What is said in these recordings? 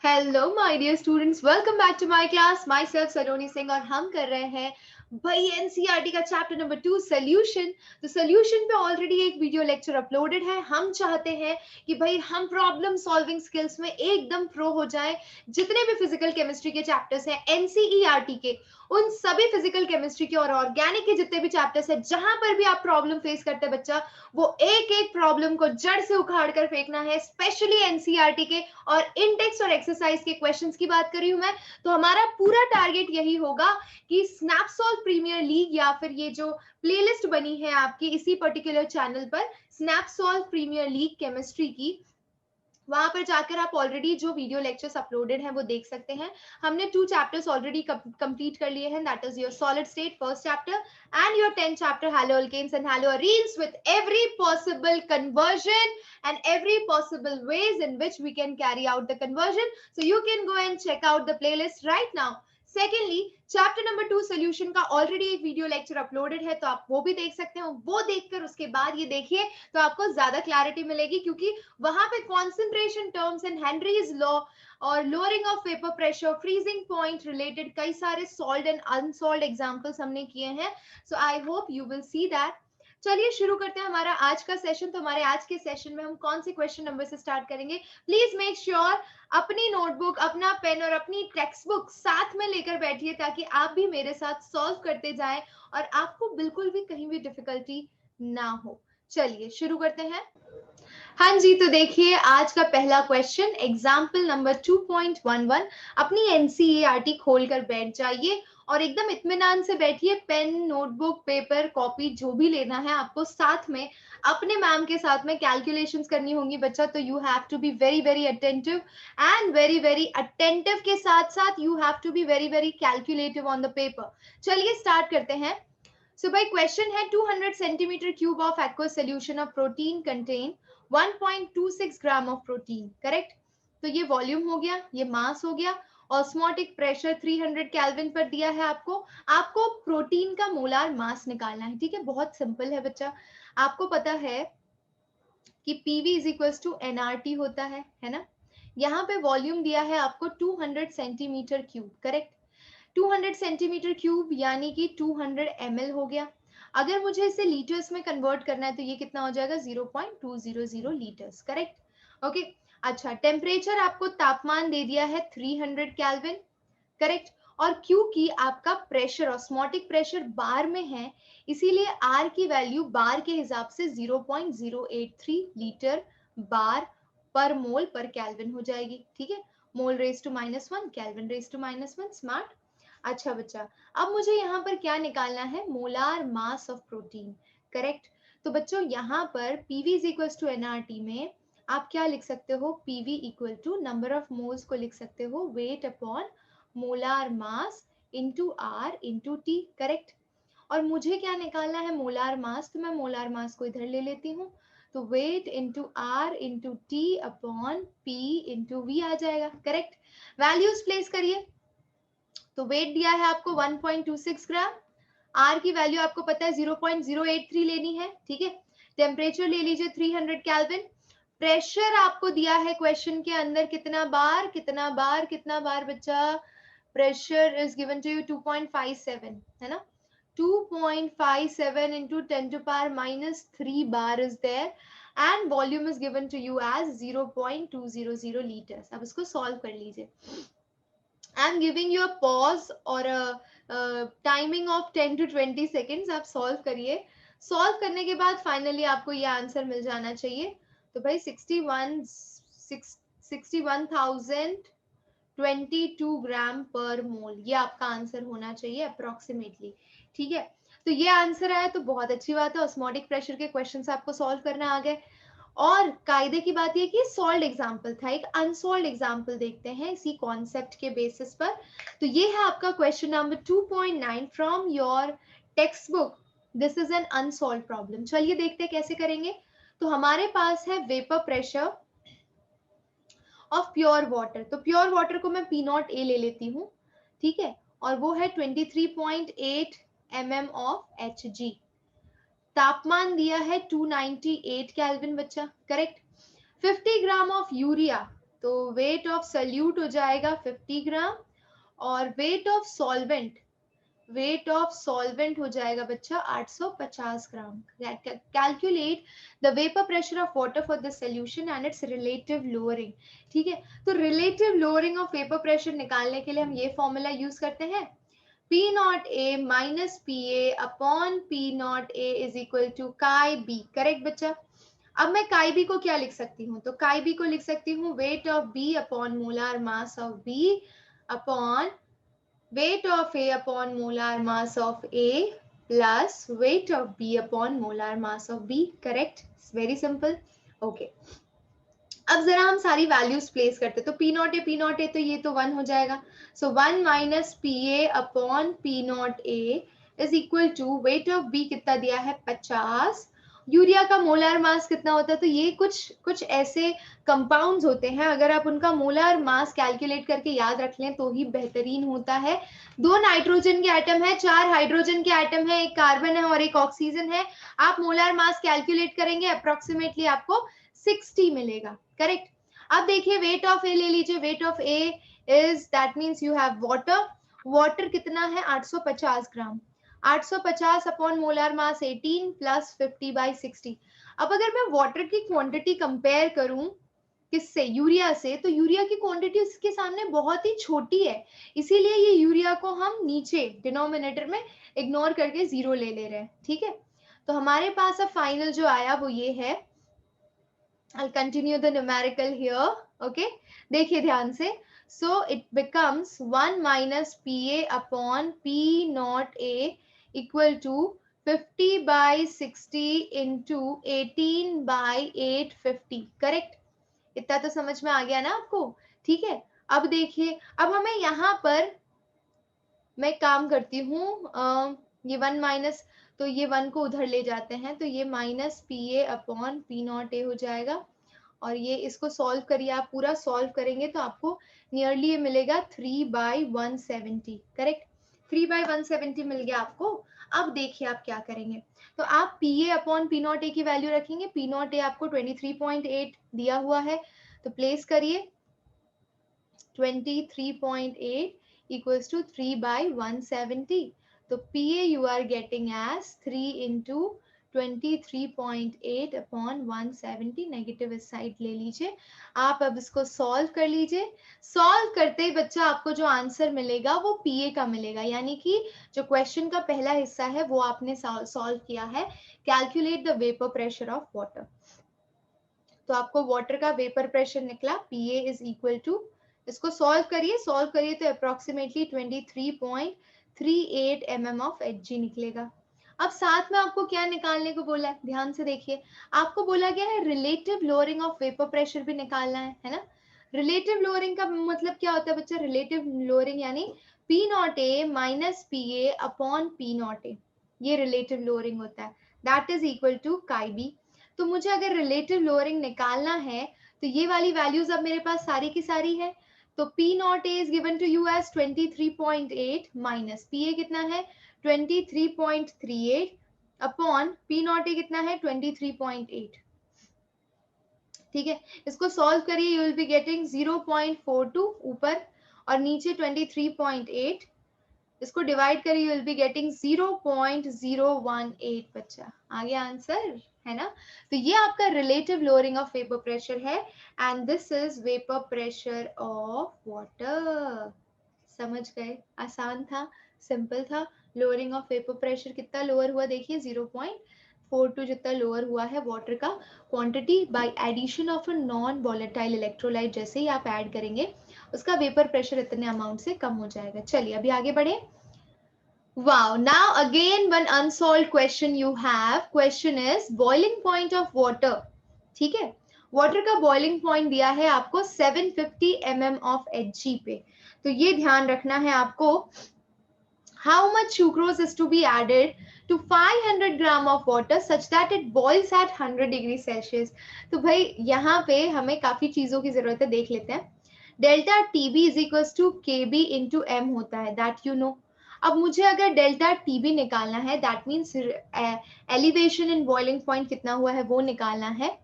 Hello my dear students, welcome back to my class. Myself Saloni Singh और हम कर रहे हैं भाई एनसीईआरटी का चैप्टर नंबर 2 सोल्यूशन। तो सोल्यूशन पे ऑलरेडी एक वीडियो लेक्चर अपलोडेड है। हम चाहते हैं कि भाई हम प्रॉब्लम सॉल्विंग स्किल्स में एकदम प्रो हो जाएं। जितने भी फिजिकल केमिस्ट्री के चैप्टर्स हैं एनसीईआरटी के, उन सभी फिजिकल केमिस्ट्री के और ऑर्गेनिक के जितने भी चैप्टर्स हैं, जहां पर भी आप प्रॉब्लम फेस करते हैं बच्चा, वो एक एक प्रॉब्लम को जड़ से उखाड़ कर फेंकना है। स्पेशली एनसीईआरटी के और इंडेक्स और एक्सरसाइज के क्वेश्चंस की बात कर रही हूं मैं। तो हमारा पूरा टारगेट यही होगा कि स्नैपसॉल्व प्रीमियर लीग या फिर ये जो प्लेलिस्ट बनी है आपकी इसी पर्टिकुलर चैनल पर, स्नैपसॉल्व प्रीमियर लीग केमिस्ट्री की, वहां पर जाकर आप ऑलरेडी जो वीडियो लेक्चर्स अपलोडेड हैं वो देख सकते हैं। हमने 2 चैप्टर्स ऑलरेडी कंप्लीट कर लिए हैं, that is your solid state first chapter and your 10th chapter haloalkanes and haloarenes with every possible conversion and every possible ways in which we can carry out the conversion. So you can go and check out the playlist right now. Secondly, chapter number 2 solution का already एक video lecture uploaded है, तो आप वो भी देख सकते हो। वो देखकर उसके बाद ये देखिए तो आपको ज्यादा क्लैरिटी मिलेगी, क्योंकि वहां पे concentration terms and Henry's law और lowering of vapour pressure, freezing point related कई सारे सॉल्व्ड एंड अनसॉल्व्ड एग्जांपल्स हमने किए हैं। So I hope you will see that. चलिए शुरू करते हैं हमारा आज का सेशन। तो हमारे आज के सेशन में हम कौन से क्वेश्चन नंबर से स्टार्ट करेंगे? प्लीज मेक श्योर अपनी नोटबुक, अपना पेन और अपनी टेक्स्ट बुक साथ में लेकर बैठिए, ताकि आप भी मेरे साथ सॉल्व करते जाएं और आपको बिल्कुल भी कहीं भी डिफिकल्टी ना हो। चलिए शुरू करते हैं। हाँ जी, तो देखिए आज का पहला क्वेश्चन, एग्जाम्पल नंबर 2.11। अपनी एनसीईआरटी खोलकर बैठ जाइए और एकदम इत्मीनान से बैठिए। पेन, नोटबुक, पेपर, कॉपी जो भी लेना है आपको साथ में, अपने मैम के साथ में कैलकुलेशंस करनी होंगी बच्चा। तो you have to be very very attentive and very very attentive के साथ साथ you have to be very very calculative on the paper. चलिए स्टार्ट करते हैं। So by question है 200 centimeter cube of aqueous solution of protein contain 1.26 gram of protein, correct? तो ये volume हो गया, ये मास हो गया, ऑस्मोटिक प्रेशर 300 केल्विन पर दिया है आपको। आपको प्रोटीन का मोलार मास निकालना है, ठीक है? बहुत सिंपल है बच्चा। आपको पता है कि PV is equal to nRT होता है ना? यहाँ पे वॉल्यूम दिया है आपको 200 centimetre cube, correct? 200 centimetre cube यानी कि 200 ml हो गया। अगर मुझे इसे लीटर्स में कन्वर्ट करना है तो ये कितना हो जाएगा? 0.200 लीटर्स, करेक्ट? ओके। अच्छा, टेम्परेचर आपको तापमान दे दिया है 300 केल्विन, करेक्ट? और क्योंकि आपका प्रेशर, ऑस्मोटिक प्रेशर बार में है, इसीलिए आर की वैल्यू बार के हिसाब से 0.083 लीटर बार पर मोल पर केल्विन हो जाएगी, ठीक है? Mole raise to -1, kelvin raise to -1, smart. अच्छा बच्चा, अब मुझे यहाँ पर क्या निकालना है? Molar mass of protein, correct? तो बच्चों यहाँ पर PV is equal to NRT में आप क्या लिख सकते हो? PV equal to number of moles को लिख सकते हो weight upon molar mass into R into T, correct? और मुझे क्या निकालना है? Molar mass. तो मैं मोलार मास को इधर ले लेती हूँ, तो weight into R into T upon P into V आ जाएगा, करेक्ट? वैल्यूज प्लेस करिए। तो वेट दिया है आपको 1.26 ग्राम, आर की वैल्यू आपको पता है 0.083 लेनी है, ठीक है? टेम्परेचर ले लीजिए 300 केल्विन। प्रेशर आपको दिया है क्वेश्चन के अंदर, कितना बार कितना बार कितना बार बच्चा? Pressure is given to you 2.57, है ना? 2.57 into 10 to power -3 bar is there and volume is given to you as 0.200 liters. अब इसको सॉल्व कर लीजिए। आई am giving you a pause और टाइमिंग ऑफ 10 to 20 seconds। आप सॉल्व करिए। सॉल्व करने के बाद फाइनली आपको ये आंसर मिल जाना चाहिए। तो भाई 61,22 ग्राम पर मोल, ये आपका आंसर होना चाहिए अप्रोक्सीमेटली, ठीक है? तो ये आंसर आया तो बहुत अच्छी बात है। ऑस्मोटिक प्रेशर के क्वेश्चंस आपको सॉल्व करना आ गए। और कायदे की बात यह कि सॉल्व एग्जाम्पल था, एक अनसॉल्व एग्जाम्पल देखते हैं इसी कॉन्सेप्ट के बेसिस पर। तो ये है आपका question number 2.9 from your textbook. This is an unsolved problem. चलिए देखते हैं कैसे करेंगे। तो हमारे पास है vapour pressure of pure water. तो प्योर वाटर को मैं P0 A ले लेती हूँ, ठीक है? और वो है 23.8 mm ऑफ Hg। तापमान दिया है 298 केल्विन बच्चा, करेक्ट? 50 ग्राम ऑफ यूरिया, तो वेट ऑफ सल्यूट हो जाएगा 50 ग्राम, और वेट ऑफ सॉल्वेंट हो जाएगा बच्चा 850 gram. Calculate the vapour pressure of water for this solution and its relative lowering. ठीक है, तो relative lowering of vapour pressure निकालने के लिए हम ये फॉर्मूला यूज करते हैं, P naught A minus PA upon P naught A is equal to chi B. Correct बच्चा. अब मैं chi B को क्या लिख सकती हूँ, तो chi B को लिख सकती हूँ weight of B upon molar mass of B upon weight of A upon molar mass of A plus weight of B upon molar mass of B. Correct? It's very simple. Okay. अब जरा हम सारी values place करते, तो P naught ए तो ये तो 1 हो जाएगा. So 1 minus P A upon P naught A is equal to weight of B कितना दिया है 50, यूरिया का मोलार मास कितना होता है, तो ये कुछ ऐसे कंपाउंड्स होते हैं, अगर आप उनका मोलार मास कैलकुलेट करके याद रख लें तो ही बेहतरीन होता है. 2 नाइट्रोजन के एटम है, 4 हाइड्रोजन के एटम है, 1 कार्बन है और 1 ऑक्सीजन है. आप मोलार मास कैलकुलेट करेंगे अप्रोक्सीमेटली आपको 60 मिलेगा. करेक्ट. अब देखिए वेट ऑफ ए ले लीजिए, wait of A is that means you have water कितना है 850 ग्राम, 850 upon molar mass 18 plus 50 by 60. अब अगर मैं वाटर की क्वांटिटी कंपेयर करूं किससे, यूरिया से, तो यूरिया की क्वांटिटी उसके सामने बहुत ही छोटी है, इसीलिए ये यूरिया को हम नीचे डिनोमिनेटर में इग्नोर करके 0 ले रहे हैं. ठीक है, तो हमारे पास अब फाइनल जो आया वो ये है. I'll continue the numerical here. Okay, देखिए ध्यान से. So it becomes 1 minus PA upon P naught A equal to 50 by 60 into 18 by 850. Correct? इतना तो समझ में आ गया ना आपको. ठीक है, अब देखिए, अब हमें यहाँ पर मैं काम करती हूँ, ये 1 माइनस, तो ये 1 को उधर ले जाते हैं, तो ये minus P A upon P naught ए हो जाएगा. और ये इसको सॉल्व करिए, आप पूरा सॉल्व करेंगे तो आपको नियरली ये मिलेगा 3 बाई 170. करेक्ट, 3 बाई 170 मिल गया आपको. अब देखिए आप क्या करेंगे, तो आप P A upon P naught ए की वैल्यू रखेंगे. पी नॉट ए आपको 23.8 दिया हुआ है, तो प्लेस करिए 23.8 equals to 3 by 170. तो PA you are getting as 3 into 23.8 upon 170. Negative इस साइड ले लीजिए. आप अब इसको सॉल्व कर लीजिए. सॉल्व करते ही बच्चा आपको जो आंसर मिलेगा वो PA का मिलेगा, यानी कि जो क्वेश्चन का पहला हिस्सा है वो आपने सॉल्व किया है. Calculate the vapour pressure of water. तो आपको वाटर का वेपर प्रेशर निकला PA इज इक्वल टू, इसको सॉल्व करिए तो अप्रोक्सीमेटली 23.38 mm ऑफ Hg निकलेगा. अब साथ में आपको क्या निकालने को बोला है, ध्यान से देखिए. आपको बोला गया है relative lowering of vapour pressure भी निकालना है ना. रिलेटिव लोअरिंग का मतलब क्या होता है बच्चा, रिलेटिव लोअरिंग यानी P naught A minus P A upon P naught ए, ये रिलेटिव लोअरिंग होता है. दैट इज इक्वल टू काई बी. तो मुझे अगर रिलेटिव लोअरिंग निकालना है तो ये वाली वैल्यूज अब मेरे पास सारी की सारी है. तो P naught A is given to you as 23.8 minus P A कितना है 23.38 अपॉन P नॉट ए कितना है 23.8. ठीक है, इसको सॉल्व करिए, यू विल बी गेटिंग 0.42 ऊपर और नीचे 23.8. इसको डिवाइड करिए, यू विल बी गेटिंग 0.018. बच्चा आ गया आंसर, है ना. तो ये आपका relative lowering of vapour pressure है and this is vapour pressure of water. समझ गए, आसान था, सिंपल था. लोअरिंग ऑफ वेपर प्रेशर कितना लोअर हुआ देखिए, 0.42 जितना लोअर हुआ है वाटर का quantity by addition of a non volatile electrolyte. जैसे ही आप ऐड करेंगे उसका वेपर प्रेशर इतने अमाउंट से कम हो जाएगा. चलिए अभी आगे बढ़े. Wow, now again one unsolved question you have. Question is boiling point of water. ठीक है, वाटर का बॉइलिंग पॉइंट दिया है आपको 750 mm ऑफ Hg पे. तो ये ध्यान रखना है आपको. How much sucrose is to be added to 500 gram of water such that it boils at 100 degree Celsius. तो भाई यहाँ पे हमें काफी चीजों की जरूरत है, देख लेते हैं. Delta TB is equals to KB into M होता है, that you know. अब मुझे अगर डेल्टा TB निकालना है, that means elevation in boiling point कितना हुआ है वो निकालना है.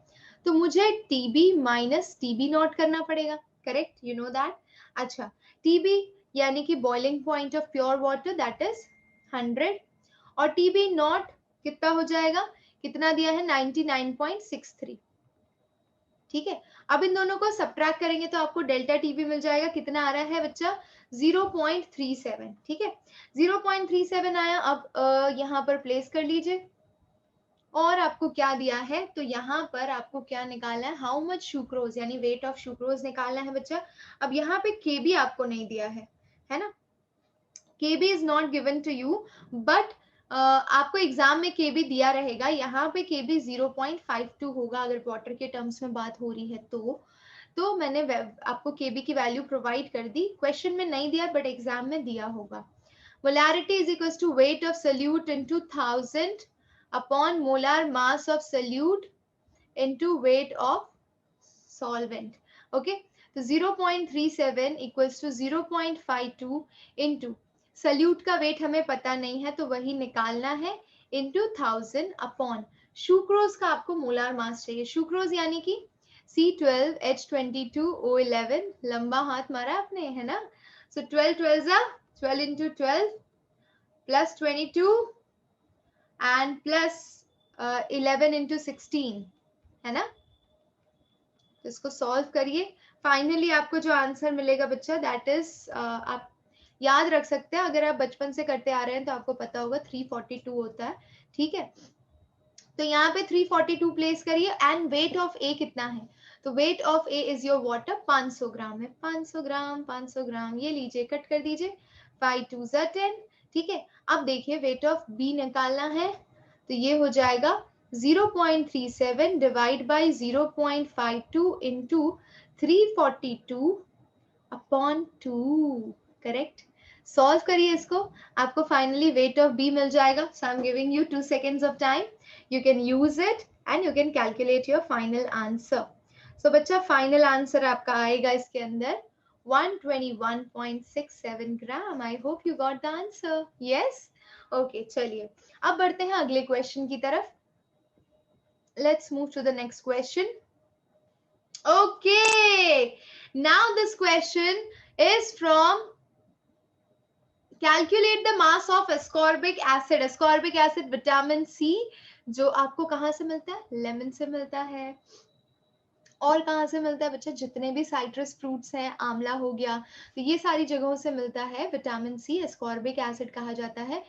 तो मुझे टीबी माइनस टीबी नॉट करना पड़ेगा, करेक्ट, यू नो दैट। अच्छा, टीबी यानी कि boiling point of pure water, that is 100, और टीबी नॉट कितना हो जाएगा, कितना दिया है 99.63, ठीक है। अब इन दोनों को सब्ट्रैक्ट करेंगे तो आपको डेल्टा टीबी मिल जाएगा, कितना आ रहा है बच्चा 0.37, ठीक है, 0.37 आया। अब यहाँ पर प्लेस कर लीजिए, और आपको क्या दिया है, तो यहाँ पर आपको क्या निकालना है, हाउ मच सुक्रोज यानी वेट ऑफ सुक्रोज निकालना है बच्चा। अब यहाँ पे केबी आपको नहीं दिया है ना, KB is not given to you, but आपको एग्जाम में केबी दिया रहेगा, यहाँ पे केबी 0.52 होगा अगर वाटर के टर्म्स में बात हो रही है तो मैंने आपको केबी की वैल्यू प्रोवाइड कर दी, क्वेश्चन में नहीं दिया बट एग्जाम में दिया होगा। Molarity is equal to weight of solute into 1000 upon molar mass of solute into weight of solvent, okay, तो 0.37 equals to 0.52 into solute का weight हमें पता नहीं है तो वही निकालना है into 1000 upon सुक्रोज का आपको मोलार मास चाहिए, सुक्रोज यानी कि C12H22O11, लंबा हाथ मारा आपने, है ना, so 12 12 into 12 plus 22 and plus 11 into 16, है ना, तो इसको सॉल्व करिए, फाइनली आपको जो आंसर मिलेगा बच्चा दैट इज आप याद रख सकते हैं, अगर आप बचपन से करते आ रहे हैं तो आपको पता होगा 342 होता है, ठीक है। तो यहाँ पे 342 प्लेस करिए, एंड वेट ऑफ ए कितना है, तो wait of A is your water 500 ग्राम है, 500 ग्राम 500 ग्राम, ये लीजिए कट कर दीजिए, 5 2 10, ठीक है। अब देखिए वेट ऑफ बी निकालना है, तो ये हो जाएगा 0.37 divide by 0.52 into 342 upon 2, correct. Solve करिए इसको, आपको फाइनली वेट ऑफ बी मिल जाएगा, so I am giving you 2 seconds of time, you can use it and you can calculate your final answer. So बच्चा फाइनल आंसर आपका आएगा इसके अंदर 121.67 gram. I hope you got the answer, yes, okay. चलिए अब बढ़ते हैं अगले क्वेश्चन की तरफ, let's move to the next question. Okay, now this question is from calculate the mass of ascorbic acid. Ascorbic acid vitamin C जो आपको कहाँ से मिलता है, लेमन से मिलता है, और कहाँ से मिलता है बच्चा, जितने भी साइट्रस फ्रूट्स हैं, आंवला हो गया, तो ये सारी जगहों से मिलता है विटामिन सी, ascorbic acid कहा जाता है।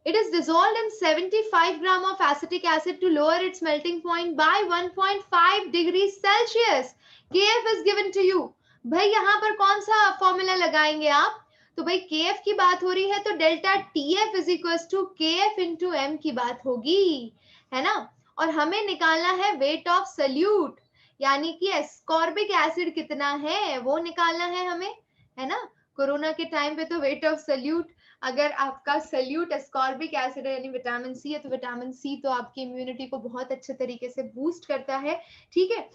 It is dissolved in 75 gram of acetic acid to lower its melting point by 1.5 degrees Celsius. Kf is given to you. भाई यहाँ पर कौन सा फॉर्मूला लगाएंगे आप, तो भाई Kf की बात हो रही है तो delta Tf is equals to Kf into m की बात होगी, है ना, और हमें निकालना है वेट ऑफ सोल्यूट यानी कि एस्कॉर्बिक एसिड कितना है वो निकालना है हमें, है ना। कोरोना के टाइम पे तो वेट ऑफ सोल्यूट, अगर आपका सोल्यूट एस्कॉर्बिक एसिड है यानी विटामिन सी है, तो विटामिन सी तो आपकी इम्यूनिटी को बहुत अच्छे तरीके से बूस्ट करता है, ठीक है।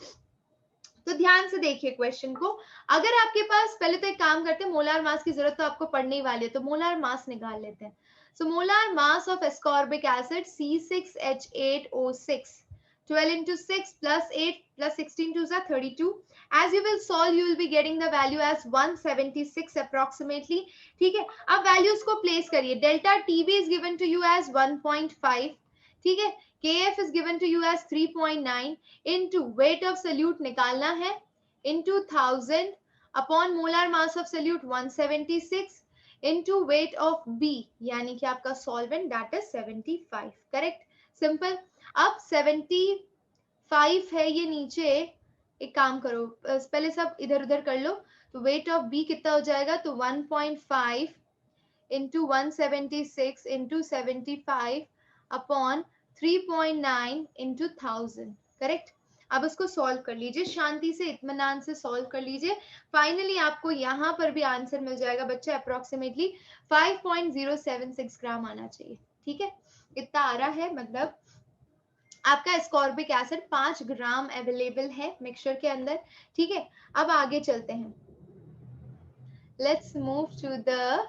तो ध्यान से देखिए क्वेश्चन को, अगर आपके पास, पहले तो एक काम करते हैं, मोलार मास की जरूरत तो आपको पढ़ने ही वाली है, तो मोलार मास निकाल लेते हैं। So molar mass of ascorbic acid C6H8O6, 12 into 6 plus 8 plus 16 to 32. As you will solve, you will be getting the value as 176 approximately. ठीक है, अब वैल्यूज को प्लेस करिए, delta TB is given to you as 1.5, ठीक है, KF is given to you as 3.9 into weight of solute निकालना है into 1000 upon molar mass of solute 176 into weight of B यानी कि आपका solvent that is 75, correct, simple. अब 75 है ये नीचे, एक काम करो पहले सब इधर उधर कर लो, तो वेट ऑफ बी कितना हो जाएगा, तो 1.5 into 176 into 75 upon 3.9 into 1000, correct. अब इसको सॉल्व कर लीजिए, शांति से इत्मीनान से सॉल्व कर लीजिए, फाइनली आपको यहाँ पर भी आंसर मिल जाएगा बच्चे, अप्रोक्सीमेटली 5.076 ग्राम आना चाहिए, ठीक है, इतना आ रहा है, मतलब आपका एस्कॉर्बिक एसिड 5 ग्राम अवेलेबल है मिक्सचर के अंदर, ठीक है। अब आगे चलते हैं, let's move to the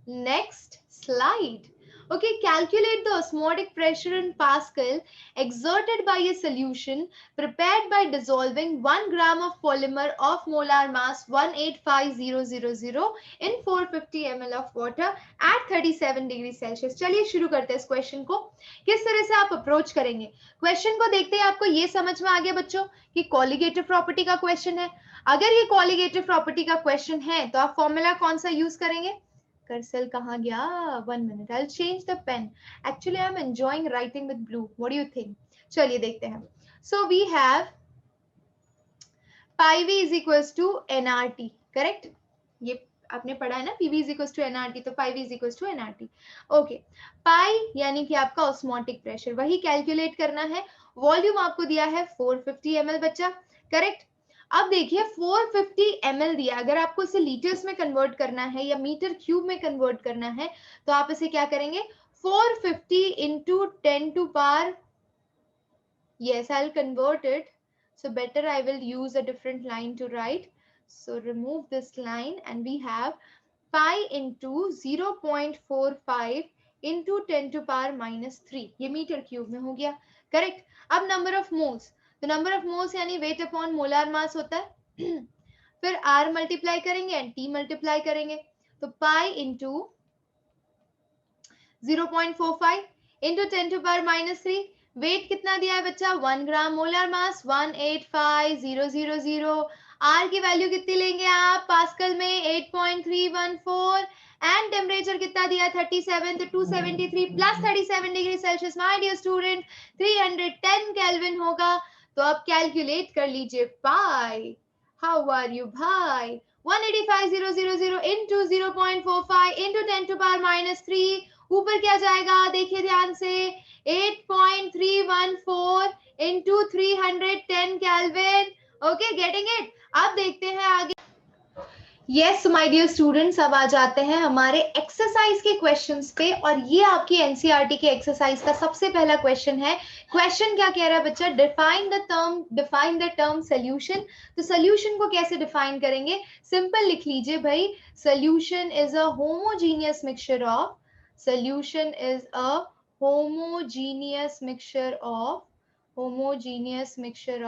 next slide. Okay, calculate the osmotic pressure in Pascal exerted by a solution prepared by dissolving 1 gram of polymer of molar mass 185000 in 450 ml of water at 37 degree Celsius. चलिए शुरू करते हैं इस question को। किस तरह से आप अप्रोच करेंगे? क्वेश्चन को देखते ही आपको ये समझ में आ गया बच्चों कि कॉलिगेटिव प्रॉपर्टी का क्वेश्चन है। अगर ये कॉलिगेटिव प्रॉपर्टी का क्वेश्चन है तो आप फॉर्मूला कौन सा यूज करेंगे? कर्सर कहाँ गया? 1 minute, I'll change the pen. Actually, I'm enjoying writing with blue. What do you think? चलिए देखते हैं। So we have pi v is equals to nRT, correct? ये आपने पढ़ा है ना, PV is equals to nRT, तो pi v is equals to nRT. Okay, pi यानी कि आपका ऑस्मोटिक प्रेशर, वही कैलकुलेट करना है। वॉल्यूम आपको दिया है 450 ml बच्चा, करेक्ट? अब देखिए 450 ml दिया, अगर आपको इसे लीटर्स में कन्वर्ट करना है या मीटर क्यूब में कन्वर्ट करना है तो आप इसे क्या करेंगे? 450 into 10 to power, yes, I'll convert it. So better I will use a different line to write. So remove this line and we have pi into 0.45 into 10 to power minus 3. ये metre cube में हो गया, correct? अब number of moles, तो number of moles यानी weight upon molar mass होता है। फिर R मल्टीप्लाई करेंगे एंड T मल्टीप्लाई करेंगे, तो pi into 0.45 into 10 to power minus 3। Weight कितना दिया है बच्चा? 1 ग्राम, मोलार मास 185000। आर की वैल्यू कितनी लेंगे आप पास्कल में? 8.314 एंड टेम्परेचर कितना दिया? 37, तो 273 plus 37 degree Celsius my dear student 310 kelvin होगा। तो आप कैलकुलेट कर लीजिए पाई। हाउ आर यू भाई? 185000 into 0.45 into 10 to power minus 3, ऊपर क्या जाएगा देखिए ध्यान से, 8.314 into 310 kelvin. Okay, getting it? अब देखते हैं आगे। यस माय डियर स्टूडेंट्स, अब आ जाते हैं हमारे एक्सरसाइज के क्वेश्चंस पे, और ये आपकी एनसीईआरटी के एक्सरसाइज का सबसे पहला क्वेश्चन है। क्वेश्चन क्या कह रहा है बच्चा? Define the term solution. तो सोल्यूशन को कैसे डिफाइन करेंगे? सिंपल लिख लीजिए भाई, solution is a homogeneous mixture of, solution is a homogeneous mixture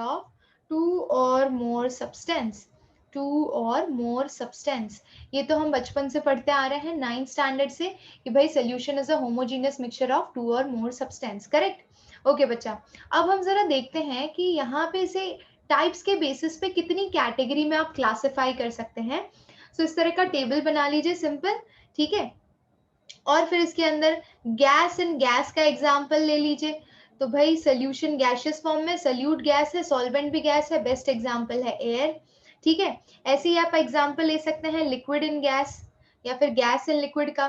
of two or more substance। ये तो हम बचपन से पढ़ते आ रहे हैं 9th स्टैंडर्ड से कि भाई solution is a homogeneous mixture of two और मोर सब्सटेंस, करेक्ट? ओके बच्चा, अब हम जरा देखते हैं कि यहाँ पे इसे टाइप्स के बेसिस पे कितनी कैटेगरी में आप क्लासिफाई कर सकते हैं। सो इस तरह का टेबल बना लीजिए सिंपल, ठीक है? और फिर इसके अंदर गैस एंड गैस का एग्जांपल ले लीजिए। तो भाई सोल्यूशन गैसियस फॉर्म में, सल्यूट गैस है, सॉल्वेंट भी गैस है, बेस्ट एग्जांपल है एयर, ठीक है? ऐसे ही आप एग्जांपल ले सकते हैं लिक्विड इन गैस या फिर गैस इन लिक्विड का।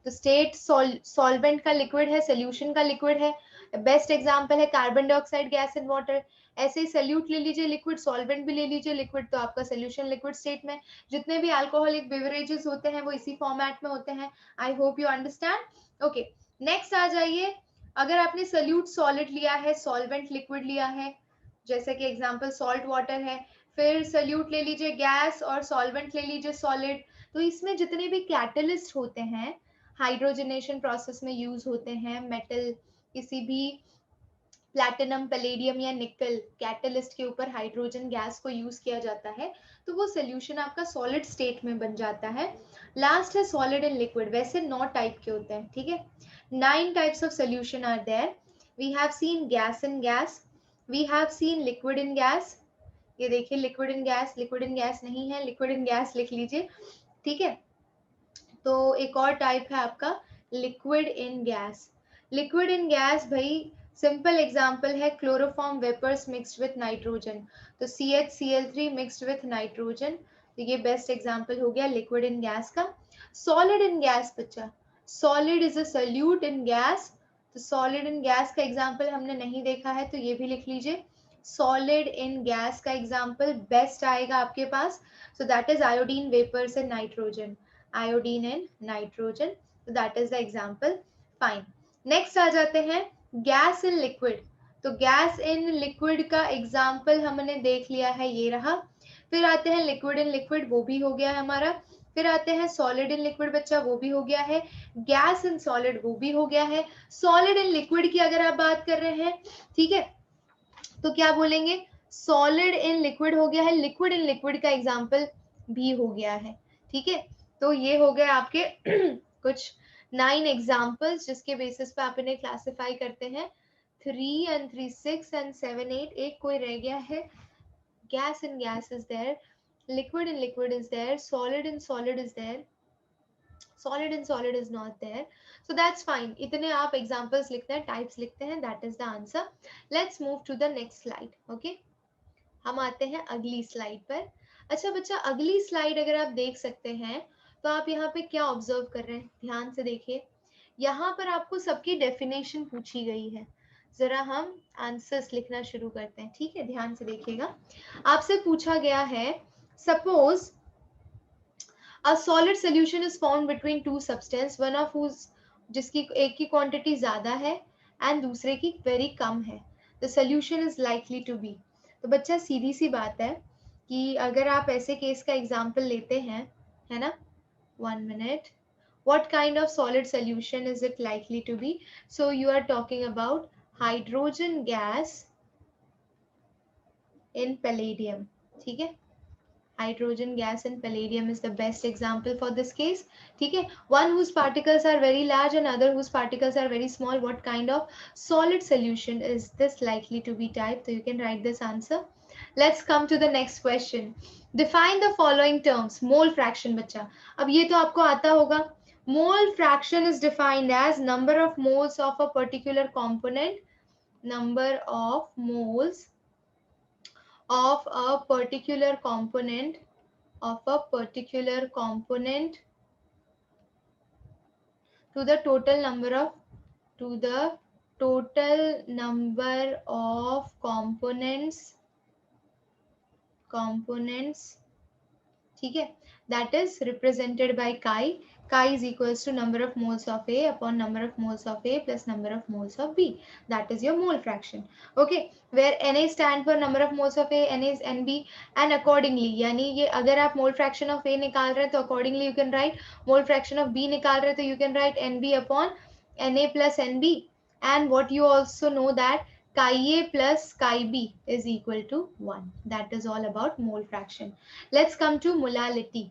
तो स्टेट सॉल्वेंट का लिक्विड है, सोल्यूशन का लिक्विड है, बेस्ट एग्जांपल है carbon dioxide gas in water. ऐसे ही सल्यूट ले लीजिए लिक्विड, सॉल्वेंट भी ले लीजिए लिक्विड, तो आपका सोल्यूशन लिक्विड स्टेट में। जितने भी अल्कोहलिक बेवरेजेस होते हैं वो इसी फॉर्मेट में होते हैं। I hope you understand. Okay, next आ जाइए। अगर आपने सल्यूट सॉलिड लिया है, सॉल्वेंट लिक्विड लिया है, जैसे कि एग्जांपल सॉल्ट वाटर है, फिर सल्यूट ले लीजिए गैस और सॉल्वेंट ले लीजिए सॉलिड। तो इसमें जितने भी कैटलिस्ट होते हैं, हाइड्रोजनेशन प्रोसेस में यूज होते हैं, मेटल किसी भी प्लैटिनम, पैलेडियम या निकल कैटलिस्ट के ऊपर हाइड्रोजन गैस को यूज किया जाता है, तो वो सोल्यूशन आपका सॉलिड स्टेट में बन जाता है। लास्ट है सॉलिड एंड लिक्विड। वैसे 9 टाइप के होते हैं, ठीक है? 9 types of solution are there. We have seen gas in gas, we have seen liquid in gas. ये देखिए लिक्विड इन गैस नहीं है, लिक्विड इन गैस लिख लीजिए, ठीक है? तो एक और टाइप है आपका liquid in gas. Liquid in gas भाई सिंपल एग्जांपल है chloroform vapours mixed with nitrogen. तो CH मिक्स्ड विथ नाइट्रोजन, तो ये बेस्ट एग्जांपल हो गया लिक्विड इन गैस का। सॉलिड इन गैस बच्चा, solid is a solute in gas. तो सॉलिड इन गैस का एग्जांपल हमने नहीं देखा है तो ये भी लिख लीजिए। सॉलिड इन गैस का एग्जांपल बेस्ट आएगा आपके पास, so that is iodine vapours and nitrogen, iodine and nitrogen, so that is the example, fine। Next आ जाते हैं गैस इन लिक्विड। तो गैस इन लिक्विड का एग्जाम्पल हमने देख लिया है, ये रहा। फिर आते हैं लिक्विड इन लिक्विड, वो भी हो गया है हमारा। फिर आते हैं सॉलिड इन लिक्विड बच्चा, वो भी हो गया है। गैस इन सॉलिड, वो भी हो गया है। सॉलिड इन लिक्विड की अगर आप बात कर रहे हैं, ठीक है, तो क्या बोलेंगे, सॉलिड इन लिक्विड हो गया है, लिक्विड इन लिक्विड का एग्जाम्पल भी हो गया है, ठीक है। तो ये हो गए आपके कुछ 9 एग्जाम्पल्स जिसके बेसिस पे आप इन्हें क्लासिफाई करते हैं। 3 and 3 6 and 7 8, एक कोई रह गया है। Gas in gas is there, liquid in liquid is there, solid in solid is there, solid in solid is not there, so that's fine. इतने आप examples लिखते हैं, types लिखते हैं, that is the answer. Let's move to the next slide. Okay, हम आते हैं अगली स्लाइड पर। अच्छा बच्चा, अगली स्लाइड अगर आप देख सकते हैं तो आप यहाँ पे क्या ऑब्जर्व कर रहे हैं, ध्यान से देखिए। यहाँ पर आपको सबकी डेफिनेशन पूछी गई है। जरा हम आंसर्स लिखना शुरू करते हैं, ठीक है, ध्यान से देखिएगा। आपसे पूछा गया है, suppose a solid solution is formed between two substance, one of whose, जिसकी एक की क्वांटिटी ज्यादा है एंड दूसरे की वेरी कम है, the solution is likely to be। तो बच्चा सीधी सी बात है कि अगर आप ऐसे केस का एग्जांपल लेते हैं, है ना, 1 minute, what kind of solid solution is it likely to be? So you are talking about hydrogen gas in palladium, ठीक है, hydrogen gas and palladium is the best example for this case, ठीक है। One whose particles are very large and other whose particles are very small, what kind of solid solution is this likely to be type? So you can write this answer. Let's come to the next question. Define the following terms. Mole fraction बच्चा, अब ये तो आपको आता होगा। Mole fraction is defined as number of moles of a particular component, number of moles of a particular component to the total number of components, ठीक है, that is represented by chi. Chi is equals to number of moles of A upon number of moles of A plus number of moles of B. That is your mole fraction. Okay, where Na stand for number of moles of A, Na is Nb, and accordingly, यानी ये अगर आप mole fraction of A निकाल रहे हैं तो accordingly you can write mole fraction of B निकाल रहे हैं तो you can write Nb upon Na plus Nb. And what you also know that chi A plus chi B is equal to 1. That is all about mole fraction. Let's come to molality.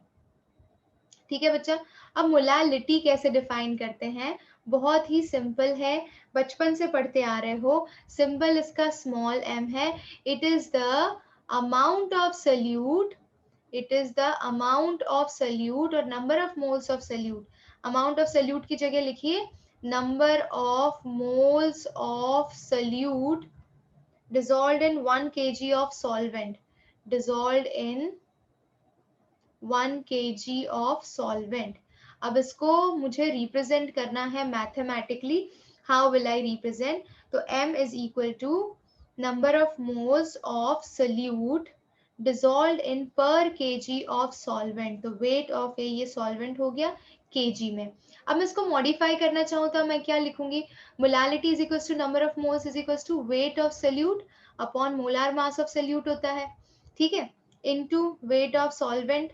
ठीक है बच्चा, अब molality कैसे define करते हैं, बहुत ही simple है, बचपन से पढ़ते आ रहे हो। सिंबल इसका स्मॉल m है। It is the amount of solute, it is the amount of solute और number of moles of solute. Amount of solute की जगह लिखिए number of moles of solute dissolved in 1 kg of solvent, dissolved in 1 kg of solvent। अब इसको मुझे represent करना है mathematically. How will I represent? तो m is equal to number of moles of solute dissolved in per kg of solvent। तो weight of A ये solvent हो गया kg में। अब मैं इसको मॉडिफाई करना चाहूँ तो मैं क्या लिखूंगी? Molality is equal to number of moles is equal to weight of solute upon molar mass of solute होता है, ठीक है, into weight of solvent,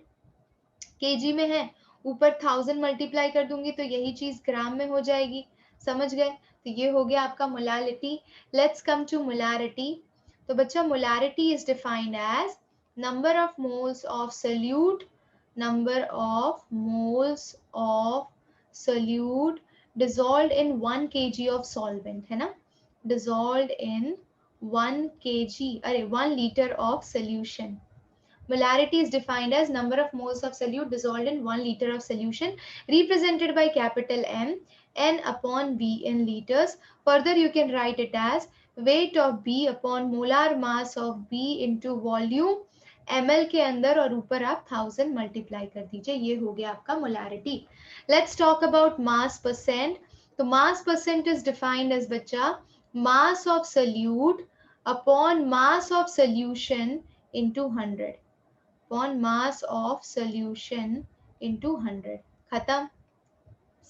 kg में है, ऊपर 1000 मल्टीप्लाई कर दूंगी तो यही चीज ग्राम में हो जाएगी। समझ गए? तो ये हो गया आपका molality. Let's come to molarity. तो बच्चा molarity is defined as number of moles of solute, number of moles of solute dissolved in 1 kg of solvent, है ना, dissolved in 1 kg, अरे 1 liter of solution। Molarity is defined as number of moles of solute dissolved in 1 liter of solution, represented by capital M, N upon B in liters. Further, you can write it as weight of B upon molar mass of B into volume ml के अंदर और ऊपर आप 1000 multiply कर दीजिए। ये हो गया आपका molarity. Let's talk about mass percent. तो mass percent is defined as बच्चा mass of solute upon mass of solution into 100, upon mass of solution into 100। खत्म,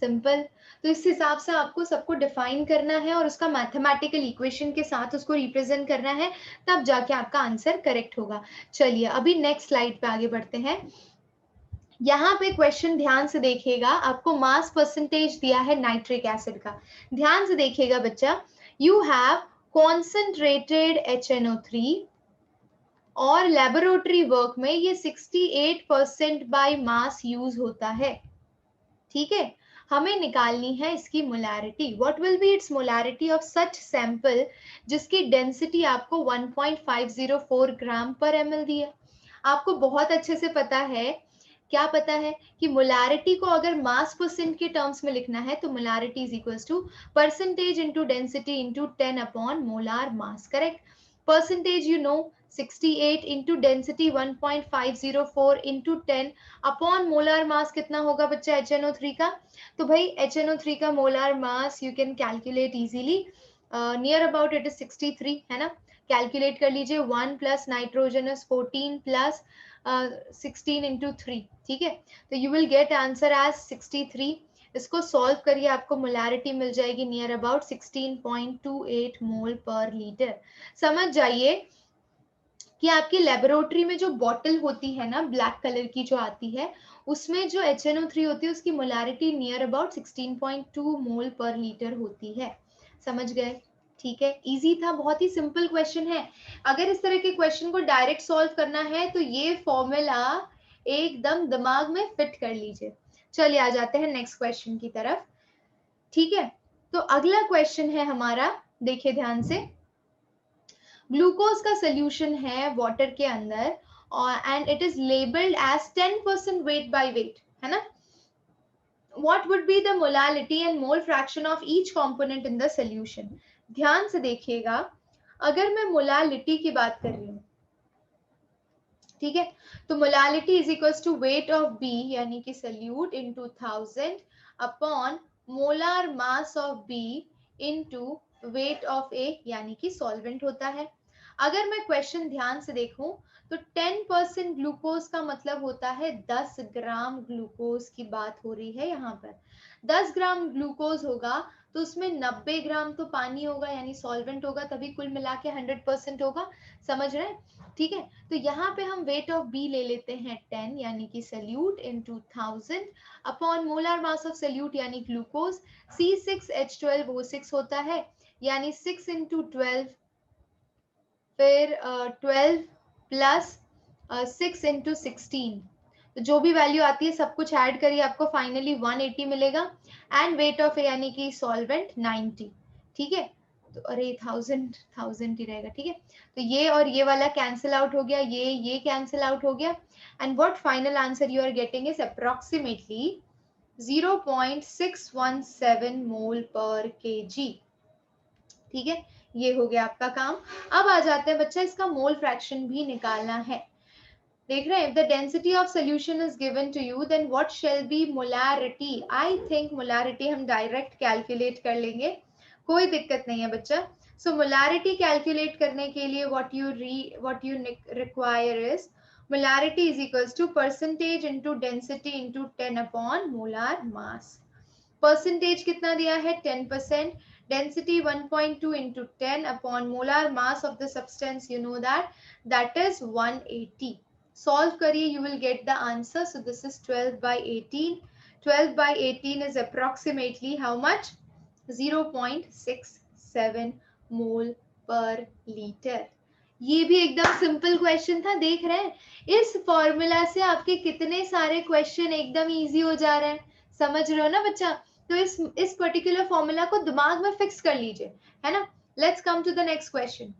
सिंपल। तो इस हिसाब से आपको सबको डिफाइन करना है और उसका मैथमेटिकल इक्वेशन के साथ उसको रिप्रेजेंट करना है, तब जाके आपका आंसर करेक्ट होगा। चलिए अभी नेक्स्ट स्लाइड पे आगे बढ़ते हैं। यहाँ पे क्वेश्चन ध्यान से देखिएगा, आपको मास परसेंटेज दिया है नाइट्रिक एसिड का। ध्यान से देखिएगा बच्चा, यू हैव कॉन्सेंट्रेटेड HNO3 और लेबोरेटरी वर्क में ये 68% बाय मास यूज होता है। ठीक है, हमें निकालनी है इसकी molarity. What will be it's molarity of such sample जिसकी डेंसिटी आपको 1.504 ग्राम पर ml दी है। आपको बहुत अच्छे से पता है, क्या पता है कि मोलैरिटी को अगर मास परसेंट के टर्म्स में लिखना है तो molarity is equals to percentage into density into 10 upon molar mass. Correct, percentage you know 68 into density 1.504 into 10 upon molar mass कितना होगा बच्चा HNO3 का। तो भाई HNO3 का molar mass you can calculate easily, near about it is 63 है ना। कैलकुलेट कर लीजिए, 1 plus nitrogen is 14 plus 16 into 3। ठीक है, तो you will get answer as 63। इसको सॉल्व करिए, आपको मोलैरिटी मिल जाएगी नियर अबाउट 16.28 मोल पर लीटर। समझ जाइए कि आपकी लेबोरेटरी में जो बॉटल होती है ना ब्लैक कलर की जो आती है, उसमें जो HNO3 होती है उसकी मोलैरिटी नियर अबाउट 16.2 मोल पर लीटर होती है। समझ गए? ठीक है, इजी था, बहुत ही सिंपल क्वेश्चन है। अगर इस तरह के क्वेश्चन को डायरेक्ट सॉल्व करना है तो ये फॉर्मूला एकदम दिमाग में फिट कर लीजिए। चलिए आ जाते हैं नेक्स्ट क्वेश्चन की तरफ। ठीक है, तो अगला क्वेश्चन है हमारा, देखिए ध्यान से। ग्लूकोज का सोल्यूशन है वाटर के अंदर और and it is labelled as 10% weight by weight, है ना। What would be the molality and mole fraction of each component in the solution. ध्यान से देखिएगा, अगर मैं मोलालिटी की बात कर रही हूँ, ठीक है, तो molality is equals to weight of B यानी कि solute into 1000 upon molar mass of B into weight of A यानी कि सॉल्वेंट होता है। अगर मैं क्वेश्चन ध्यान से देखूं तो 10% ग्लूकोज का मतलब होता है 10 ग्राम ग्लूकोज की बात हो रही है यहाँ पर। 10 ग्राम ग्लूकोज होगा तो उसमें 90 ग्राम तो पानी होगा यानी सॉल्वेंट होगा, तभी कुल मिला के 100% होगा। समझ रहे हैं? ठीक है, तो यहाँ पे हम वेट ऑफ बी ले लेते हैं 10 यानी कि solute into 1000 upon molar mass of solute यानी ग्लूकोज। C6H12O6 होता है यानी 6 इंटू 12, फिर 12 प्लस 6 इंटू 16, तो जो भी वैल्यू आती है सब कुछ ऐड करिए, आपको फाइनली 180 मिलेगा। एंड वेट ऑफ ए यानी कि सॉल्वेंट 90। ठीक है, तो अरे 1000 ही रहेगा। ठीक है, तो ये और ये वाला कैंसिल आउट हो गया, ये कैंसिल आउट हो गया। And what final answer you are getting is approximately 0.617 mole per kg. ठीक है, ये हो गया आपका काम। अब आ जाते हैं बच्चा, इसका मोल फ्रैक्शन भी निकालना है। देख रहे हैं, if the density of solution is given to you then what shall be molarity। I think molarity हम डायरेक्ट कैलकुलेट कर लेंगे, कोई दिक्कत नहीं है बच्चा। So molarity कैलकुलेट करने के लिए what you require is molarity is equals to percentage into density into 10 upon molar mass। Percentage कितना दिया है 10%, density 1.2 into 10 upon molar mass of the substance, you know that is 180। Solve करिए, you will get the answer। So this is 12 by 18। 12 by 18 is approximately how much? 0.67 मोल पर litre. ये भी एकदम simple question था, देख रहे हैं इस फॉर्मूला से आपके कितने सारे क्वेश्चन एकदम इजी हो जा रहे हैं। समझ रहे हो ना बच्चा? तो इस पर्टिकुलर फॉर्मूला को दिमाग में फिक्स कर लीजिए, है ना। Let's come to the next question.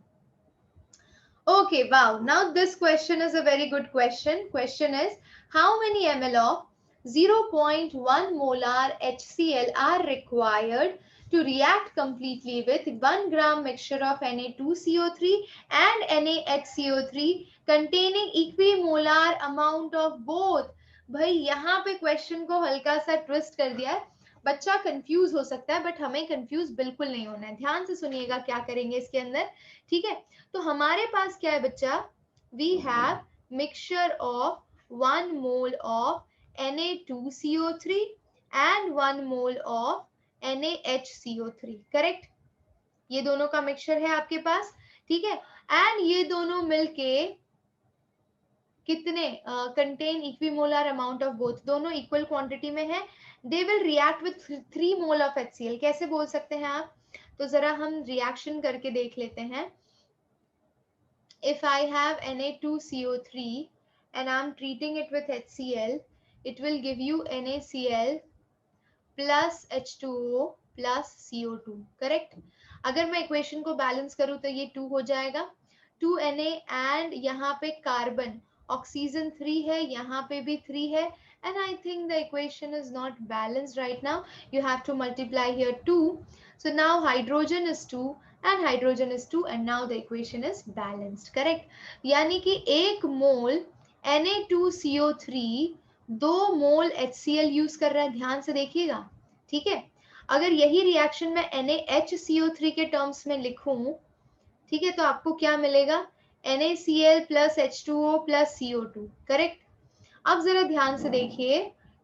Okay, wow. Now this question is a very good question. Question is, how many ml of 0.1 molar HCl are required to react completely with 1 gram mixture of Na2CO3 and NaHCO3 containing equimolar amount of both। भाई यहाँ पे question को हल्का सा twist कर दिया है, बच्चा कंफ्यूज हो सकता है बट हमें कंफ्यूज बिल्कुल नहीं होना है। ध्यान से सुनिएगा क्या करेंगे इसके अंदर। ठीक है, तो हमारे पास क्या है बच्चा, we have mixture of 1 mole of Na2CO3 and 1 mole of NaHCO3। Correct, ये दोनों का मिक्सचर है आपके पास। ठीक है, एंड ये दोनों मिलके कितने contain equimolar amount of both, दोनों इक्वल क्वांटिटी में है, they will react with 3 mole of HCl। कैसे बोल सकते हैं आप? तो जरा हम रिएक्शन करके देख लेते हैं। If I have Na2CO3 and I'm treating it with HCl, it will give you NaCl plus H2O plus CO2, correct? अगर मैं इक्वेशन को बैलेंस करूं तो ये 2 हो जाएगा, 2Na एंड यहाँ पे कार्बन ऑक्सीजन 3 है, यहाँ पे भी 3 है, and I think the equation is not balanced right now. You have to multiply here 2. So now hydrogen is 2 and hydrogen is 2 and now the equation is balanced, correct? यानी कि 1 मोल Na2CO3 2 मोल HCl use कर रहा है, ध्यान से देखिएगा, ठीक है? अगर यही रिएक्शन मैं NaHCO3 के टर्म्स में लिखूं, ठीक है, तो आपको क्या मिलेगा? NaCl plus H2O plus CO2, correct? अब जरा ध्यान से देखिए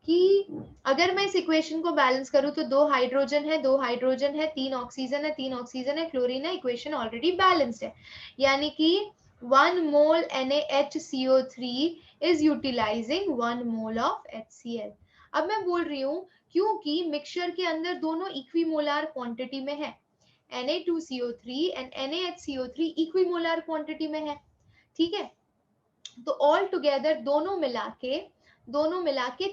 कि अगर मैं इस इक्वेशन को बैलेंस करूं तो 2 हाइड्रोजन है, 2 हाइड्रोजन है, 3 ऑक्सीजन है, 3 ऑक्सीजन है, क्लोरीन है, इक्वेशन ऑलरेडी बैलेंस्ड है, यानी कि 1 मोल NaHCO3 is utilizing 1 mole of HCl। अब मैं बोल रही हूं क्योंकि मिक्सचर के अंदर दोनों इक्विमोलर क्वांटिटी में है, Na2CO3 and NaHCO3 equimolar quantity में है, ठीक है? तो ऑल टुगेदर दोनों मिला के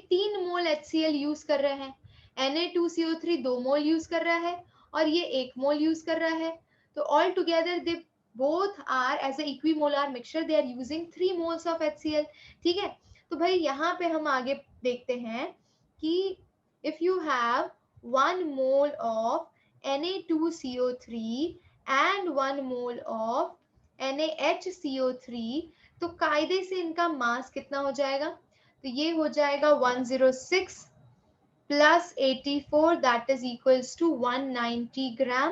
3 मोल HCl यूज कर रहे हैं, Na2CO3 2 मोल यूज कर रहा है और ये 1 मोल यूज कर रहा है, तो all together they both are as a equimolar mixture, they are using 3 moles of HCl, ठीक है? तो भाई यहाँ पे हम आगे देखते हैं कि if you have 1 mole of Na2CO3 and 1 mole of NaHCO3, तो कायदे से इनका मास कितना हो जाएगा? तो ये हो जाएगा 106 plus 84, that is equals to 190 gram,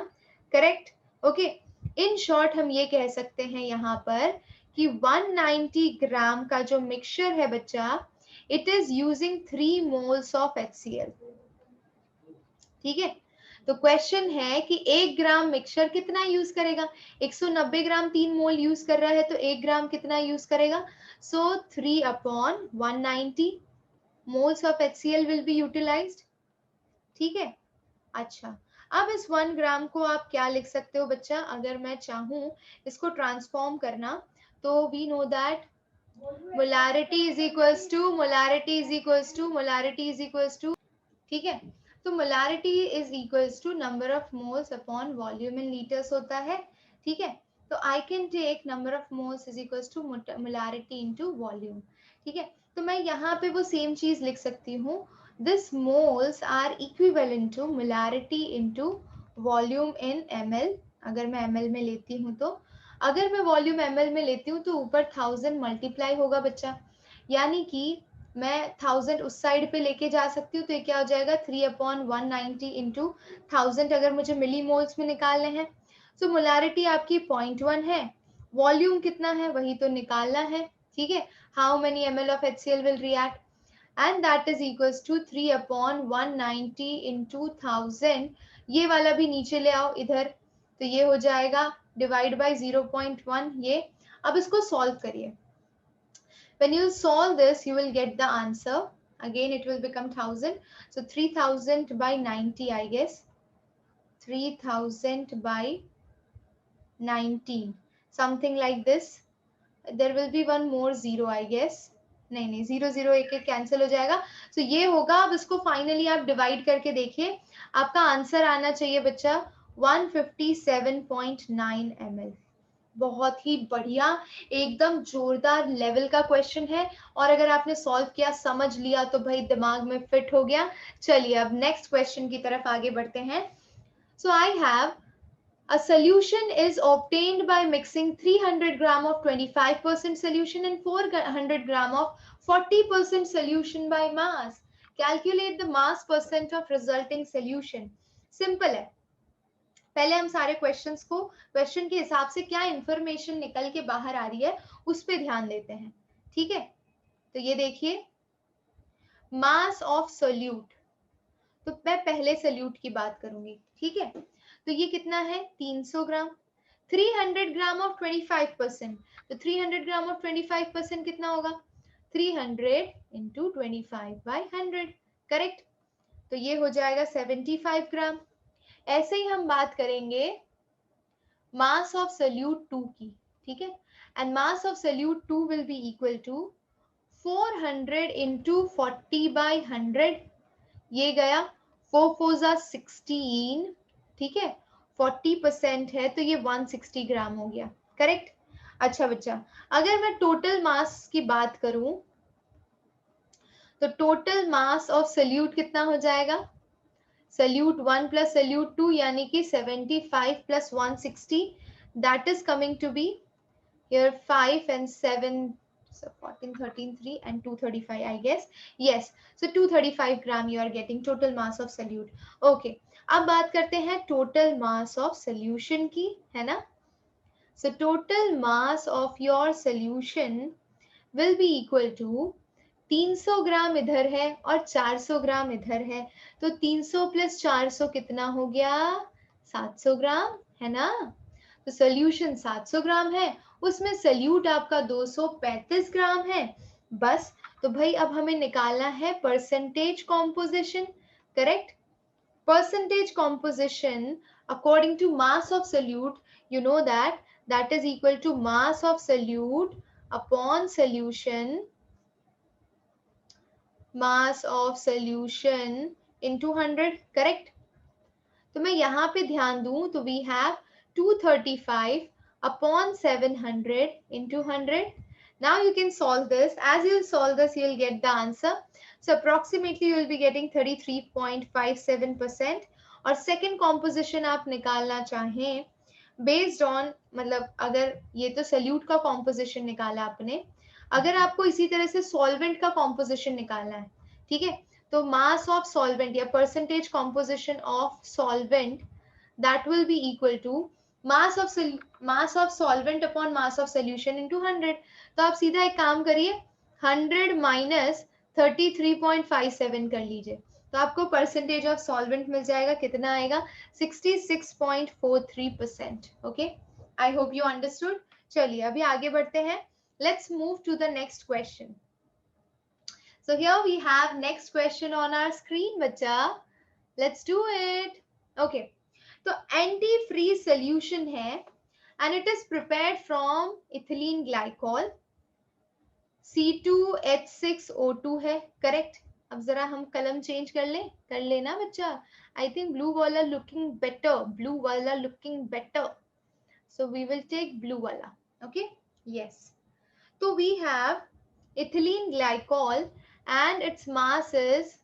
correct? Okay, in short हम ये कह सकते हैं यहाँ पर कि 190 ग्राम का जो मिक्सचर है बच्चा, it is using 3 moles of HCl, ठीक है? तो क्वेश्चन है कि 1 ग्राम मिक्सचर कितना यूज करेगा? 190 ग्राम 3 मोल यूज कर रहा है, तो 1 ग्राम कितना यूज करेगा? So 3/190 moles of HCl will be utilized, ठीक है? अच्छा, अब इस 1 ग्राम को आप क्या लिख सकते हो बच्चा? अगर मैं चाहूं इसको ट्रांसफॉर्म करना, तो we know that molarity is equals to ठीक है? तो molarity is equals to number of moles upon volume in litres होता है, ठीक है? तो I can take number of moles is equals to molarity into volume, ठीक है? तो मैं यहाँ पे वो सेम चीज लिख सकती हूँ, this moles are equivalent to molarity into volume in ml। अगर मैं ml में लेती हूँ तो, अगर मैं वॉल्यूम ml में लेती हूँ तो ऊपर 1000 मल्टीप्लाई होगा बच्चा, यानी कि मैं 1000 उस साइड पे लेके जा सकती हूँ, तो ये क्या हो जाएगा? 3/190 इंटू 1000 अगर मुझे मिली मोल्स में निकालने हैं। सो मोलारिटी आपकी 0.1 है, वॉल्यूम कितना है वही तो निकालना है, ठीक है? How many ml of HCl will react, and that is equals to 3/190 into 1000। ये वाला भी नीचे ले आओ इधर, तो ये हो जाएगा डिवाइड बाय 0.1 ये। अब इसको सॉल्व करिए, when you solve this you will get the answer, again it will become 1000, so 3000 by 90, I guess 3000 by 19, something like this, there will be one more zero I guess, नहीं 0 0 1 cancel हो जाएगा, तो ये होगा। अब इसको finally आप divide करके देखिए, आपका आंसर आना चाहिए बच्चा 157.9 ml। बहुत ही बढ़िया, एकदम जोरदार लेवल का क्वेश्चन है, और अगर आपने सॉल्व किया, समझ लिया, तो भाई दिमाग में फिट हो गया। चलिए अब नेक्स्ट क्वेश्चन की तरफ आगे बढ़ते हैं। So I have a solution is obtained by mixing 300 gram of 25% solution and 400 gram of 40% solution by mass. Calculate the mass percent of resulting solution. Simple है, पहले हम सारे क्वेश्चंस को, क्वेश्चन के हिसाब से क्या इंफॉर्मेशन निकल के बाहर आ रही है उस पे ध्यान देते हैं, ठीक है? तो ये देखिए, मास ऑफ सोल्यूट, तो मैं पहले सोल्यूट की बात करूंगी, ठीक है? तो ये कितना है? 300 ग्राम। 300 ग्राम ऑफ 25%, तो 300 ग्राम ऑफ 25% कितना होगा? 300 इंटू 25/100, करेक्ट। तो ये हो जाएगा 75 ग्राम। ऐसे ही हम बात करेंगे मास ऑफ सल्यूट 2 की, ठीक है। And mass of solute 2 will be equal to 400 into 40/100, ये गया 4 4 जा 16, ठीक है। 40% है तो ये 160 ग्राम हो गया, करेक्ट। अच्छा बच्चा, अगर मैं टोटल मास की बात करूं तो टोटल मास ऑफ सल्यूट कितना हो जाएगा? सल्यूट 1 प्लस सल्यूट 2 यानी कि 75 plus 160, that is coming to be here 5 and 7, so 14 13 3 and 235, I guess. Yes, so 235 gram you are getting total mass of solute. Okay, अब बात करते हैं total mass of solution की, है ना। So total mass of your solution will be equal to 300 ग्राम इधर है और 400 ग्राम इधर है, तो 300 प्लस 400 कितना हो गया? 700 ग्राम, है ना। तो सोल्यूशन 700 ग्राम है, उसमें सल्यूट आपका 235 ग्राम है बस। तो भाई अब हमें निकालना है percentage composition, correct. Percentage composition according to mass of solute, you know that is equal to mass of solute upon solution, mass of solution into 100, correct। तो मैं यहाँ पे ध्यान दूं तो we have 235 upon 700 into 100. Now you can solve this. As you solve this, you will get the answer. So approximately you will be getting 33.57%. और second composition आप निकालना चाहें based on, मतलब अगर ये तो solute का composition निकाला आपने, अगर आपको इसी तरह से solvent का composition निकालना है, ठीक है, तो mass of solvent या percentage composition of solvent, that will be equal to mass of solvent upon mass of solution into 100. तो आप सीधा एक काम करिए, 100 माइनस 33.57 कर लीजिए, तो आपको परसेंटेज ऑफ सॉल्वेंट मिल जाएगा, कितना आएगा? 66.43%। Okay, I hope you understood. चलिए अभी आगे बढ़ते हैं, let's move to the next question. So here we have next question on our screen, बच्चा, let's do it. Okay, तो antifreeze solution है and it is prepared from ethylene glycol, C2H6O2 है, correct. अब जरा हम कलम चेंज कर लेना बच्चा। आई थिंक ब्लू वाला looking better, so we will take blue वाला, ओके, यस। तो we have ethylene glycol and its mass is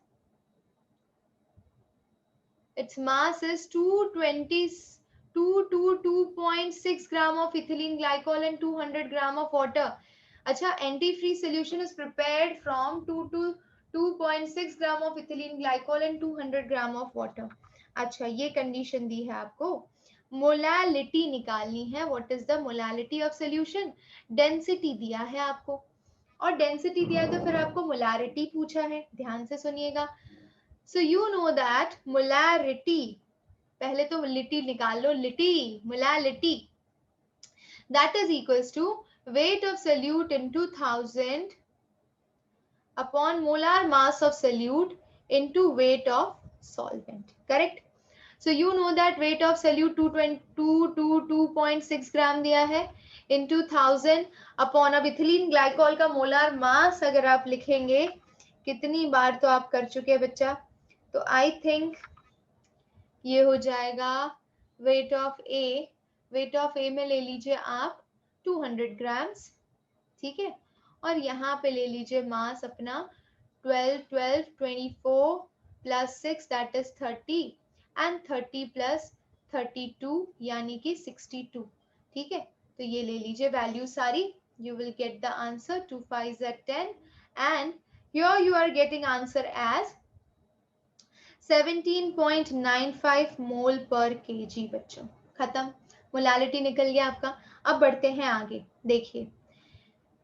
2.6 gram of ethylene glycol and 200 gram of water. अच्छा, antifreeze solution is prepared from 2.6 gram of ethylene glycol and 200 gram of water. अच्छा, ये condition दी है आपको, molality निकालनी है। What is the molality of solution? Density दिया है आपको, और डेंसिटी दिया है तो फिर आपको मोलारिटी पूछा है, ध्यान से सुनिएगा। So you know that molarity, पहले तो लिटी निकाल लो, molality, that is equals to weight of solute into 1000 upon molar mass of solute into weight of solvent, correct। So you know that weight of solute 2.6 gram दिया है into 1000 upon, अब ethylene glycol का molar मास अगर आप लिखेंगे, कितनी बार तो आप कर चुके हैं बच्चा, तो आई थिंक ये हो जाएगा वेट ऑफ ए में ले लीजिए आप 200 ग्राम्स, ठीक है। और यहाँ पे ले लीजिए मास अपना 24 plus 6 that is 30 and 30 plus 32 यानी कि 62, ठीक है। तो ये ले लीजिए वैल्यू सारी, you will gate the answer 2 5 10 and here you are getting answer as 17.95 mole per KG. बच्चों खत्म, मोलालिटी निकल गया आपका। अब बढ़ते हैं आगे, देखिए,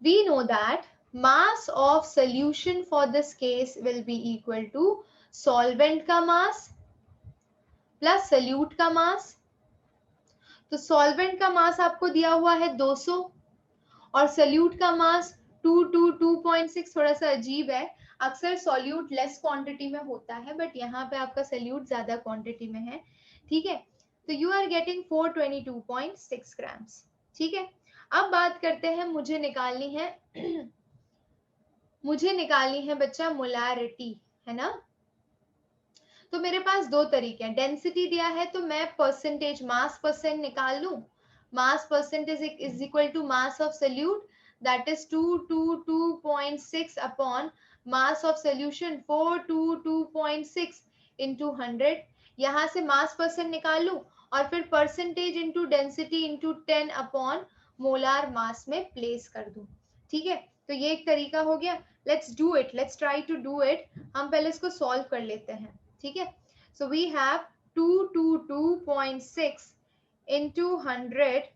we know that mass of solution for this case will be equal to solvent का mass plus solute का mass। तो सॉल्वेंट का मास आपको दिया हुआ है 200 और सल्यूट का मास 2.6। थोड़ा सा अजीब है, अक्सर सॉल्यूट लेस क्वांटिटी में होता है, बट यहाँ पे आपका सल्यूट ज्यादा क्वांटिटी में है। ठीक है, तो यू आर गेटिंग 422.6 ग्राम्स। ठीक है, अब बात करते हैं, मुझे निकालनी है मुझे निकालनी है बच्चा मोलारिटी, है ना। तो मेरे पास दो तरीके हैं, डेंसिटी दिया है तो मैं परसेंटेज मास परसेंट निकाल लूं। Mass percentage is equal to mass of solute, that is 222.6 upon mass of solution 422.6 into 100। यहाँ से मास परसेंट निकाल लूं और फिर percentage into density into 10 upon molar mass में प्लेस कर दूं। ठीक है, तो ये एक तरीका हो गया। Let's do it, let's try to do it. हम पहले इसको सॉल्व कर लेते हैं। ठीक है, so we have 222.6 into 100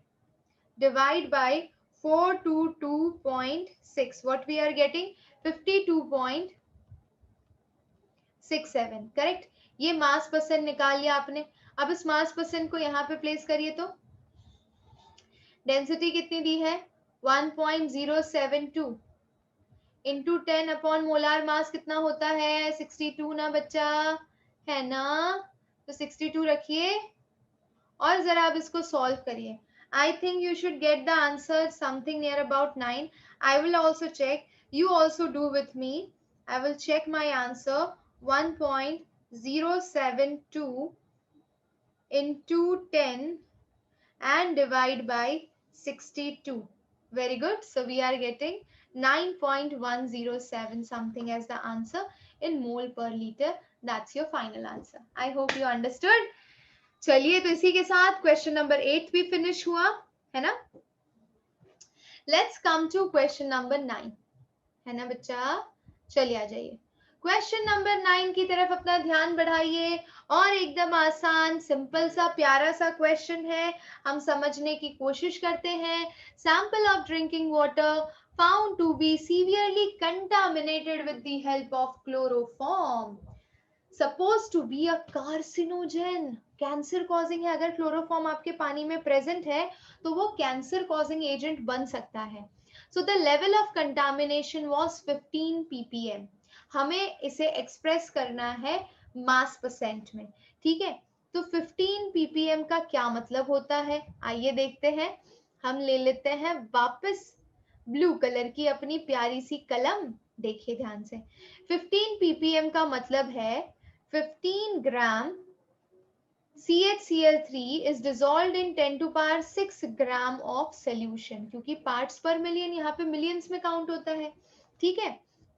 divide by 422.6, what we are getting 52.67, correct. ये मास परसेंट निकाल लिया आपने। अब इस मास परसेंट को यहाँ पे प्लेस करिए तो डेंसिटी कितनी दी है 1.072 इंटू 10 अपॉन मोलार मास कितना होता है 62 ना बच्चा, है ना। तो 62 रखिए और जरा आप इसको सॉल्व करिए। I think you should get the answer something near about 9। I will also check, you also do with me. I will check my answer 1.072 into 10 and divide by 62. Very good. So we are getting 9.107 something as the answer in mole per liter. That's your final answer. I hope you understood. चलिए, तो इसी के साथ question number 8 भी finish हुआ, है ना। Let's come to question number 9, है ना बच्चा। चलिए आ जाइए क्वेश्चन नंबर 9 की तरफ अपना ध्यान बढ़ाइए। और एकदम आसान सिंपल सा प्यारा सा क्वेश्चन है, हम समझने की कोशिश करते हैं। Sample of drinking water found to be severely contaminated with the help of chloroform suppose to be a carcinogen, cancer causing है। अगर क्लोरोफॉर्म आपके पानी में प्रेजेंट है तो वो कैंसर कॉजिंग एजेंट बन सकता है। So the level of contamination was 15 ppm। हमें इसे एक्सप्रेस करना है मास परसेंट में। ठीक है, तो 15 ppm का क्या मतलब होता है, आइए देखते हैं। हम ले लेते हैं वापस ब्लू कलर की अपनी प्यारी सी कलम, देखिए ध्यान से। 15 ppm का मतलब है 15 ग्राम CHCl3 is dissolved in 10 to power 6 gram of solution, क्योंकि पार्ट्स पर मिलियन यहाँ पे मिलियंस में काउंट होता है। ठीक है,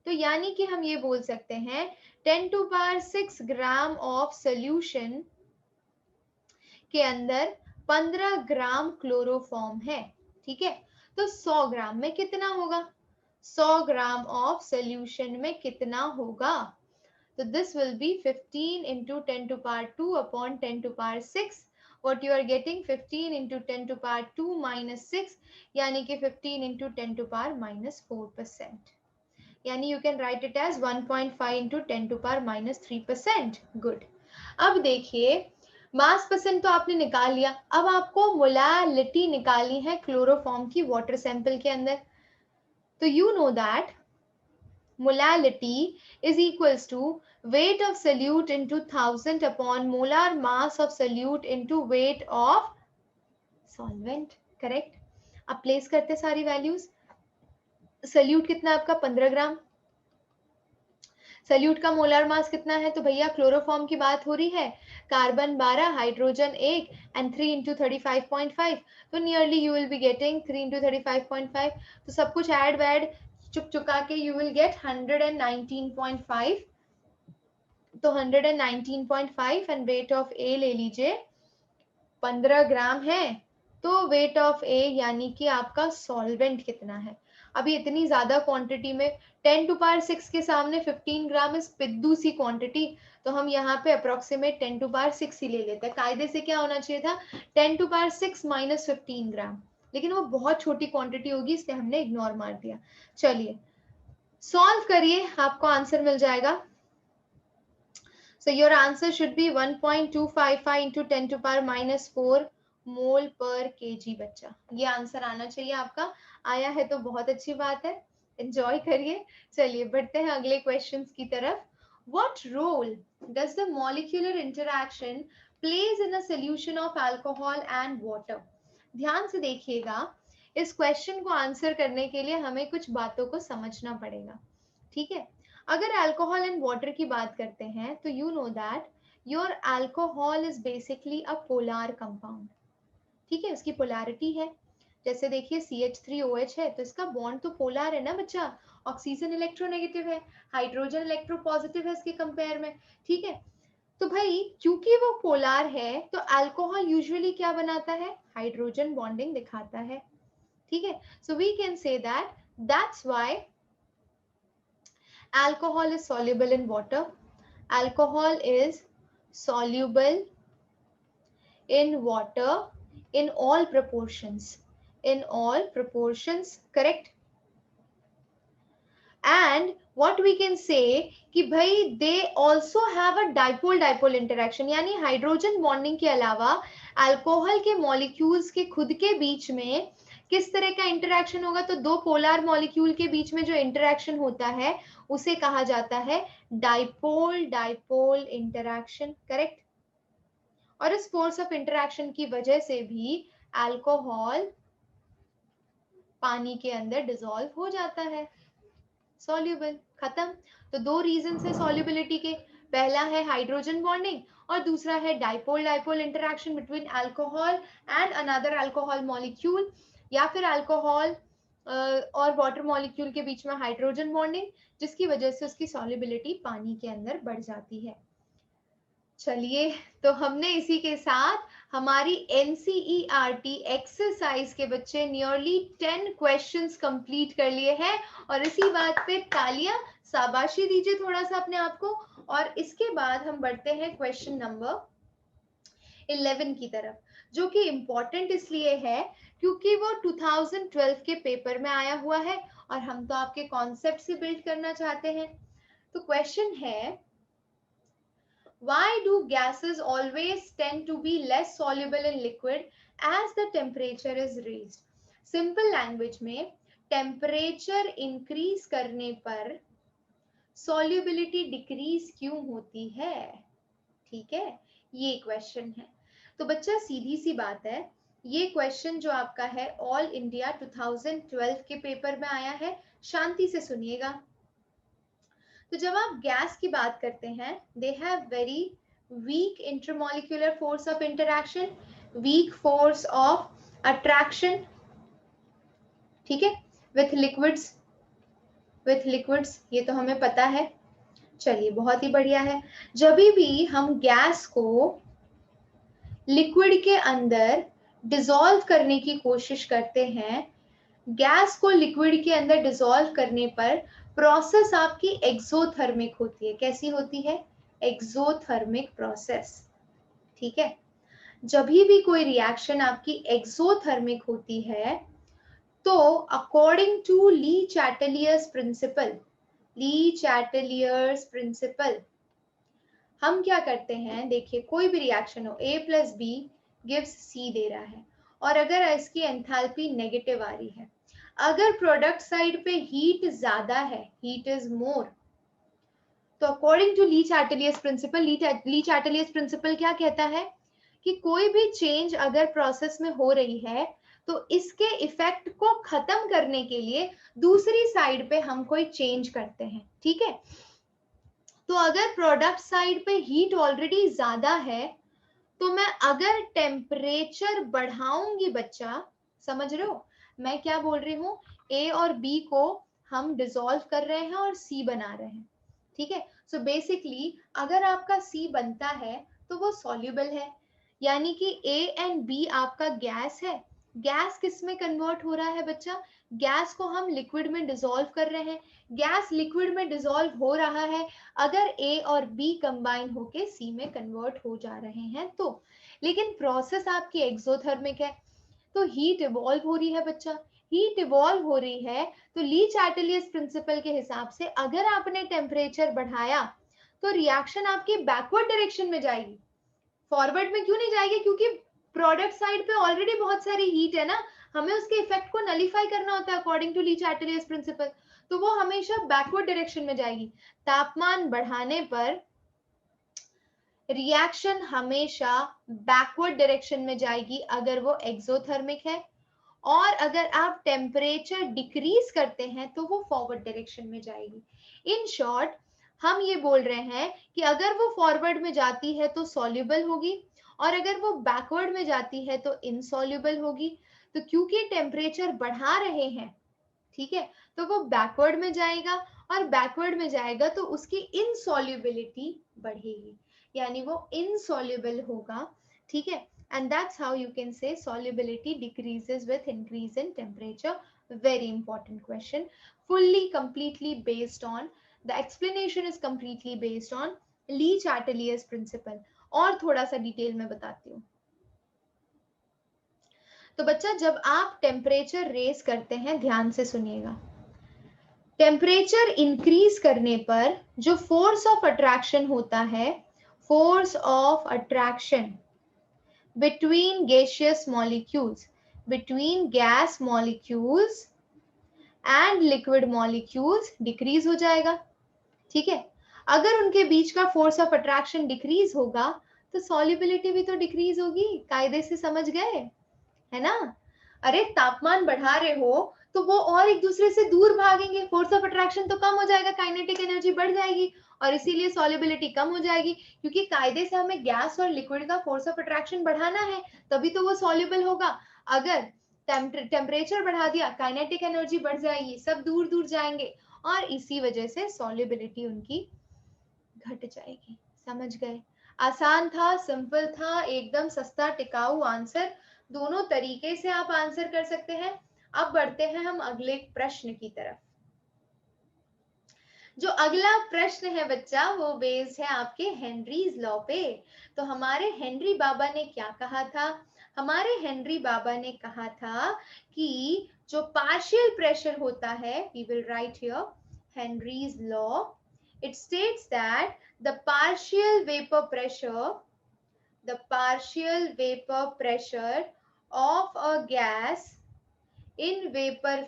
तो यानी कि हम ये बोल सकते हैं 10 to power 6 gram of solution के अंदर 15 ग्राम क्लोरोफॉर्म है। ठीक है, तो 100 ग्राम में कितना होगा, 100 ग्राम ऑफ सोल्यूशन में कितना होगा। So this will be 15 into 10 to power 2 upon 10 to power 6. What you are getting 15 into 10 to power 2 minus 6, यानी कि 15 into 10 to power minus 4%. यानी you can write it as 1.5 into 10 to power minus 3%. Good. अब देखिए मास percent तो आपने निकाल लिया, अब आपको मोलालिटी निकालनी है क्लोरोफॉर्म की वाटर सैंपल के अंदर। तो you know that molality is equals to weight of solute into 1000 upon molar mass of solute into weight of solvent, correct. अब प्लेस करते सारी वैल्यूज। सोल्यूट कितना आपका 15 ग्राम, सोल्यूट का मोलर मास कितना है, तो भैया क्लोरोफॉर्म की बात हो रही है, कार्बन 12 हाइड्रोजन 1 एंड 3 into 35.5, तो nearly you will be getting 3 into 35.5। तो सब कुछ ऐड वैड चुक चुका के यू विल गेट 119.5। तो 119.5 एंड वेट ऑफ ए ले लीजिए 15 ग्राम है। तो वेट ऑफ ए यानी कि आपका सॉल्वेंट कितना है। अभी इतनी ज्यादा क्वांटिटी में 10 to power 6 के सामने 15 ग्राम इस पिद्दू सी क्वांटिटी, तो हम यहाँ पे अप्रोक्सीमेट 10 to power 6 ही ले लेते हैं। कायदे से क्या होना चाहिए था 10 to power 6 minus 15 ग्राम, लेकिन वो बहुत छोटी क्वांटिटी होगी इसलिए हमने इग्नोर मार दिया। चलिए सॉल्व करिए, आपको आंसर मिल जाएगा। So your answer should be 1.255 into 10 to power minus 4 mole per KG बच्चा। ये आंसर आना चाहिए आपका। आया है तो बहुत अच्छी बात है, एंजॉय करिए। चलिए बढ़ते हैं अगले क्वेश्चंस की तरफ। What role does the molecular interaction plays in a solution of alcohol and water? ध्यान से देखिएगा, इस क्वेश्चन को आंसर करने के लिए हमें कुछ बातों को समझना पड़ेगा। ठीक है, अगर अल्कोहल एंड वाटर की बात करते हैं तो you know that your alcohol is basically a polar compound. ठीक है, उसकी पोलैरिटी है, जैसे देखिए CH3OH है तो इसका बॉन्ड तो पोलर है ना बच्चा, ऑक्सीजन इलेक्ट्रोनेगेटिव है, हाइड्रोजन इलेक्ट्रो पॉजिटिव है इसके कंपेयर में। ठीक है, तो भाई क्योंकि वो पोलर है तो अल्कोहल यूजुअली क्या बनाता है, हाइड्रोजन बॉन्डिंग दिखाता है। ठीक है, so we can say that that's why alcohol is soluble in water. Alcohol is soluble in water in all proportions. In all proportions, correct? And what we can say कि भाई they also have a dipole-dipole interaction, यानी hydrogen bonding के अलावा alcohol के molecules के खुद के बीच में किस तरह का इंटरेक्शन होगा, तो दो पोलर मॉलिक्यूल के बीच में जो इंटरेक्शन होता है उसे कहा जाता है डाइपोल डाइपोल इंटरेक्शन, करेक्ट? और इस फोर्स ऑफ इंटरेक्शन की वजह से भी अल्कोहल पानी के अंदर डिसॉल्व हो जाता है, सॉल्युबल, खत्म। तो दो रीजन है सॉल्युबिलिटी के, पहला है हाइड्रोजन बॉन्डिंग और दूसरा है dipole dipole interaction between alcohol and another alcohol molecule, या फिर अल्कोहल और वाटर मॉलिक्यूल के बीच में हाइड्रोजन बॉन्डिंग, जिसकी वजह से उसकी सॉल्युबिलिटी पानी के अंदर बढ़ जाती है। चलिए, तो हमने इसी के साथ हमारी NCERT एक्सरसाइज के बच्चे नियरली 10 क्वेश्चंस कंप्लीट कर लिए हैं, और इसी बात पे तालियां, शाबाशी दीजिए थोड़ा सा अपने आप को। और इसके बाद हम बढ़ते हैं क्वेश्चन नंबर 11 की तरफ, जो कि इम्पोर्टेंट इसलिए है क्योंकि वो 2012 के पेपर में आया हुआ है और हम तो आपके कॉन्सेप्ट से बिल्ड करना चाहते हैं। तो क्वेश्चन है, why do gases always tend to be less soluble in liquid as the temperature is raised? Simple language में, टेम्परेचर इंक्रीज करने पर सॉल्युबिलिटी डिक्रीज क्यों होती है? ठीक है, ये क्वेश्चन है। तो बच्चा सीधी सी बात है, ये क्वेश्चन जो आपका है ऑल इंडिया 2012 के पेपर में आया है, शांति से सुनिएगा। तो जब आप गैस की बात करते हैं, they have very weak intermolecular force of interaction, weak force of attraction, ठीक है, विथ लिक्विड्स, ये तो हमें पता है। चलिए, बहुत ही बढ़िया है। जब भी हम गैस को लिक्विड के अंदर डिसॉल्व करने की कोशिश करते हैं, गैस को लिक्विड के अंदर डिसॉल्व करने पर प्रोसेस आपकी एक्सोथर्मिक होती है। कैसी होती है? Exothermic process. ठीक है, जब भी कोई रिएक्शन आपकी एक्सोथर्मिक होती है तो according to Le Chatelier's principle हम क्या करते हैं, देखिए कोई भी रिएक्शन हो, A + B गिव्स C दे रहा है, और अगर इसकी एंथैल्पी नेगेटिव आ रही है, अगर प्रोडक्ट साइड पे हीट ज्यादा है, हीट इज मोर, तो according to Le Chatelier's principle क्या कहता है कि कोई भी चेंज अगर प्रोसेस में हो रही है तो इसके इफेक्ट को खत्म करने के लिए दूसरी साइड पे हम कोई चेंज करते हैं। ठीक है, तो अगर प्रोडक्ट साइड पे हीट ऑलरेडी ज्यादा है तो मैं अगर टेम्परेचर बढ़ाऊंगी, बच्चा समझ रहे हो मैं क्या बोल रही हूँ, A और B को हम डिसॉल्व कर रहे हैं और C बना रहे हैं। ठीक है, सो बेसिकली अगर आपका C बनता है तो वो सॉल्युबल है, यानी कि A and B आपका गैस है। गैस किस में कन्वर्ट हो रहा है बच्चा? गैस को हम लिक्विड में डिसॉल्व कर रहे हैं, गैस लिक्विड में डिसॉल्व हो रहा है अगर A और B कंबाइन होके C में कन्वर्ट हो जा रहे हैं तो। लेकिन प्रोसेस आपकी एक्सोथर्मिक है, तो हीट इवॉल्व हो रही है बच्चा, हीट इवॉल्व हो रही है तो ली चैटलियर्स प्रिंसिपल के हिसाब से अगर आपने टेम्परेचर बढ़ाया तो रिएक्शन आपकी बैकवर्ड डायरेक्शन में जाएगी, फॉरवर्ड में क्यों नहीं जाएगी? क्योंकि प्रोडक्ट साइड पे ऑलरेडी बहुत सारी हीट है ना, हमें उसके इफेक्ट को नलीफाई करना होता है according to Le Chatelier's principle, तो वो हमेशा बैकवर्ड डायरेक्शन में जाएगी। तापमान बढ़ाने पर रिएक्शन हमेशा बैकवर्ड डायरेक्शन में जाएगी अगर वो एक्सोथर्मिक है, और अगर आप टेम्परेचर डिक्रीज करते हैं तो वो फॉरवर्ड डायरेक्शन में जाएगी। इन शॉर्ट हम ये बोल रहे हैं कि अगर वो फॉरवर्ड में जाती है तो सॉल्युबल होगी, और अगर वो बैकवर्ड में जाती है तो इनसॉल्युबल होगी। तो क्योंकि टेम्परेचर बढ़ा रहे हैं, ठीक है, तो वो बैकवर्ड में जाएगा, और बैकवर्ड में जाएगा तो उसकी इनसॉल्युबिलिटी बढ़ेगी, यानी वो इनसॉल्युबल होगा, ठीक है। And that's how you can say solubility decreases with increase in temperature. Very important question. Fully, completely based on, the explanation is completely based on Le Chatelier's principle. और थोड़ा सा डिटेल में बताती हूँ। तो बच्चा जब आप टेम्परेचर रेस करते हैं, ध्यान से सुनिएगा, टेम्परेचर इंक्रीज करने पर जो फोर्स ऑफ अट्रैक्शन होता है, force of attraction between gaseous molecules, between gas molecules and liquid molecules decrease हो जाएगा, ठीक है। अगर उनके बीच का फोर्स ऑफ अट्रैक्शन डिक्रीज होगा तो सॉल्युबिलिटी भी तो डिक्रीज होगी, कायदे से समझ गए, है ना। अरे तापमान बढ़ा रहे हो तो वो और एक दूसरे से दूर भागेंगे, फोर्स ऑफ अट्रैक्शन तो कम हो जाएगा, काइनेटिक एनर्जी बढ़ जाएगी, और इसीलिए सॉल्युबिलिटी कम हो जाएगी, क्योंकि कायदे से हमें गैस और लिक्विड का फोर्स ऑफ अट्रैक्शन बढ़ाना है, तभी तो वो सॉल्युबल होगा। अगर टेम्परेचर बढ़ा दिया, काइनेटिक एनर्जी बढ़ जाएगी, सब दूर दूर जाएंगे, और इसी वजह से सॉल्युबिलिटी उनकी घट जाएगी। समझ गए? आसान था, सिंपल था, एकदम सस्ता टिकाऊ आंसर, दोनों तरीके से आप आंसर कर सकते हैं। अब बढ़ते हैं हम अगले प्रश्न की तरफ। जो अगला प्रश्न है बच्चा, वो बेस्ड है आपके हेनरीज लॉ पे। तो हमारे हेनरी बाबा ने क्या कहा था? हमारे हेनरी बाबा ने कहा था कि जो पार्शियल प्रेशर होता है, we will write here Henry's law, it states that the partial vapor pressure of a gas in vapor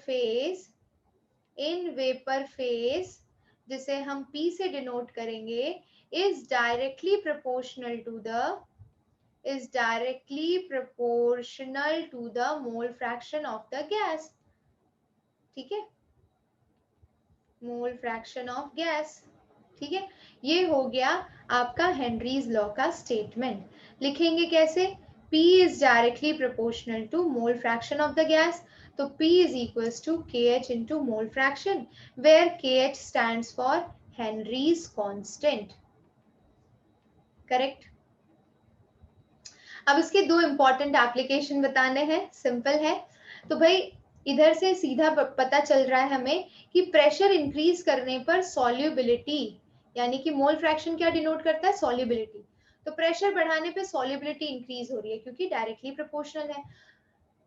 phase जिसे हम P से डिनोट करेंगे, is directly proportional to the mole fraction of the gas, ठीक है, मोल fraction of gas, ठीक है। ये हो गया आपका हेनरीज लॉ का स्टेटमेंट। लिखेंगे कैसे? P is directly proportional to mole fraction of the gas, तो P is equals to KH into mole fraction, where KH stands for Henry's constant, correct. अब इसके दो इंपॉर्टेंट एप्लीकेशन बताने हैं, सिंपल है। तो भाई इधर से सीधा पता चल रहा है हमें कि प्रेशर इंक्रीज करने पर सॉल्युबिलिटी, यानी कि मोल फ्रैक्शन क्या डिनोट करता है? सॉल्युबिलिटी। तो प्रेशर बढ़ाने पे सॉल्युबिलिटी इंक्रीज हो रही है क्योंकि डायरेक्टली प्रोपोर्शनल है।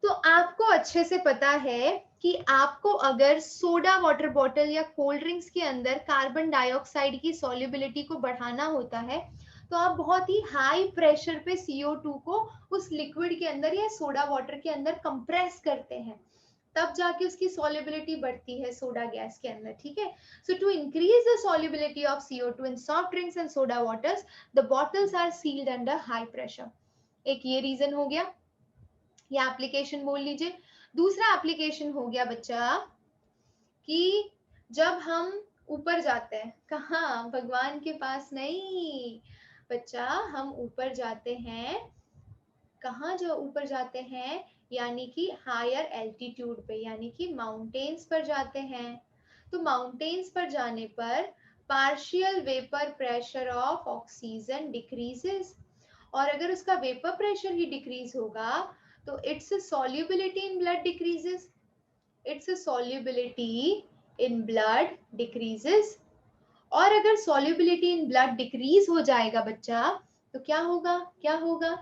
तो आपको अच्छे से पता है कि आपको अगर सोडा वाटर बॉटल या कोल्ड ड्रिंक्स के अंदर कार्बन डाइऑक्साइड की सॉल्युबिलिटी को बढ़ाना होता है, तो आप बहुत ही हाई प्रेशर पे CO2 को उस लिक्विड के अंदर या सोडा वाटर के अंदर कंप्रेस करते हैं, तब जाके उसकी सॉल्युबिलिटी बढ़ती है सोडा गैस के अंदर, ठीक है। So to increase the solubility of CO2 in soft drinks and soda waters, the bottles are sealed under high pressure. एक ये रीजन हो गया, ये एप्लीकेशन बोल लीजिए। दूसरा एप्लीकेशन हो गया बच्चा कि जब हम ऊपर जाते हैं, कहाँ? भगवान के पास नहीं बच्चा, हम ऊपर जाते हैं, कहाँ जो ऊपर जाते हैं? यानी कि हायर एल्टीट्यूड पे, यानी कि माउंटेन्स पर जाते हैं। तो माउंटेन्स पर जाने पर partial vapour pressure of oxygen decreases, और अगर उसका वेपर प्रेशर ही डिक्रीज होगा तो it's solubility in blood decreases, और अगर सॉल्युबिलिटी इन ब्लड डिक्रीज हो जाएगा बच्चा, तो क्या होगा?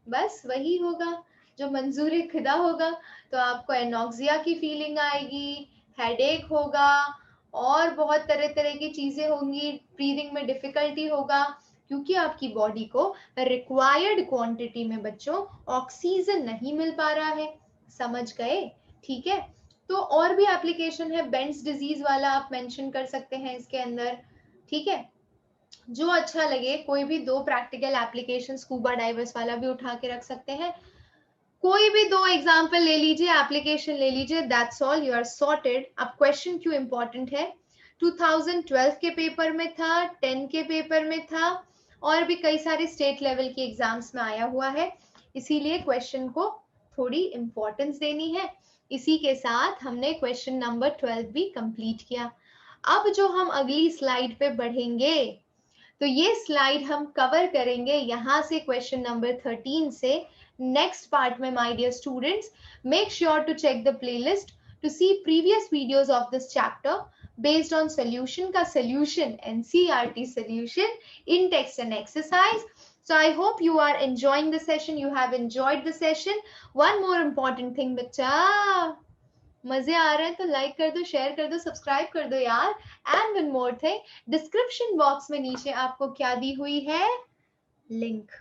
बस वही होगा जो मंजूर खुदा होगा। तो आपको एनॉक्सिया की फीलिंग आएगी, हेडेक होगा, और बहुत तरह तरह की चीजें होंगी, ब्रीदिंग में डिफिकल्टी होगा, क्योंकि आपकी बॉडी को रिक्वायर्ड क्वांटिटी में बच्चों ऑक्सीजन नहीं मिल पा रहा है। समझ गए? ठीक है। तो और भी एप्लीकेशन है, बेंस डिजीज वाला आप मेंशन कर सकते हैं इसके अंदर। ठीक है, जो अच्छा लगे, कोई भी दो प्रैक्टिकल एप्लीकेशन, स्कूबा डाइवर्स वाला भी उठा के रख सकते हैं। कोई भी दो एग्जाम्पल ले लीजिए, एप्लीकेशन ले लीजिए, that's all, you are sorted. अब क्वेश्चन क्यों इंपॉर्टेंट है? 2012 के पेपर में था, 10 के पेपर में था, और भी कई सारे स्टेट लेवल के एग्जाम्स में आया हुआ है, इसीलिए क्वेश्चन को थोड़ी इंपॉर्टेंस देनी है। इसी के साथ हमने क्वेश्चन नंबर 12 भी कंप्लीट किया। अब जो हम अगली स्लाइड पे बढ़ेंगे, तो ये स्लाइड हम कवर करेंगे यहाँ से क्वेश्चन नंबर 13 से। नेक्स्ट पार्ट में my dear students, make sure to check the playlist to see previous videos of this chapter based on solution का solution, NCERT solution in text and exercise. So I hope you are enjoying the session, you have enjoyed the session. One more important thing बच्चा, मजे आ रहे हैं तो like कर दो, share कर दो, सब्सक्राइब कर दो यार। And one more thing, description box में नीचे आपको क्या दी हुई है? लिंक।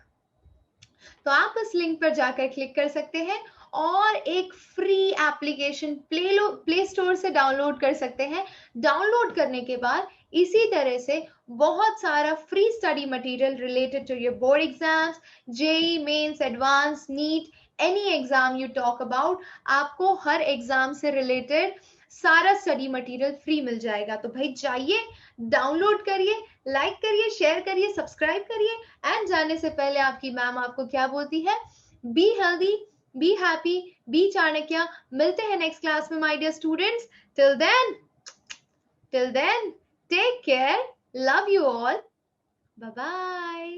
तो आप उस लिंक पर जाकर क्लिक कर सकते हैं और एक फ्री एप्लीकेशन प्ले स्टोर से डाउनलोड कर सकते हैं। डाउनलोड करने के बाद इसी तरह से बहुत सारा free study material related to your board exams, JEE Mains, advance, NEET, any exam you talk about, आपको हर एग्जाम से रिलेटेड सारा स्टडी मटेरियल फ्री मिल जाएगा। तो भाई जाइए, डाउनलोड करिए, लाइक करिए, शेयर करिए, सब्सक्राइब करिए। एंड जाने से पहले आपकी मैम आपको क्या बोलती है? Be healthy, be happy, be Chanakya. मिलते हैं नेक्स्ट क्लास में my dear students. Till then take care, love you all, bye bye.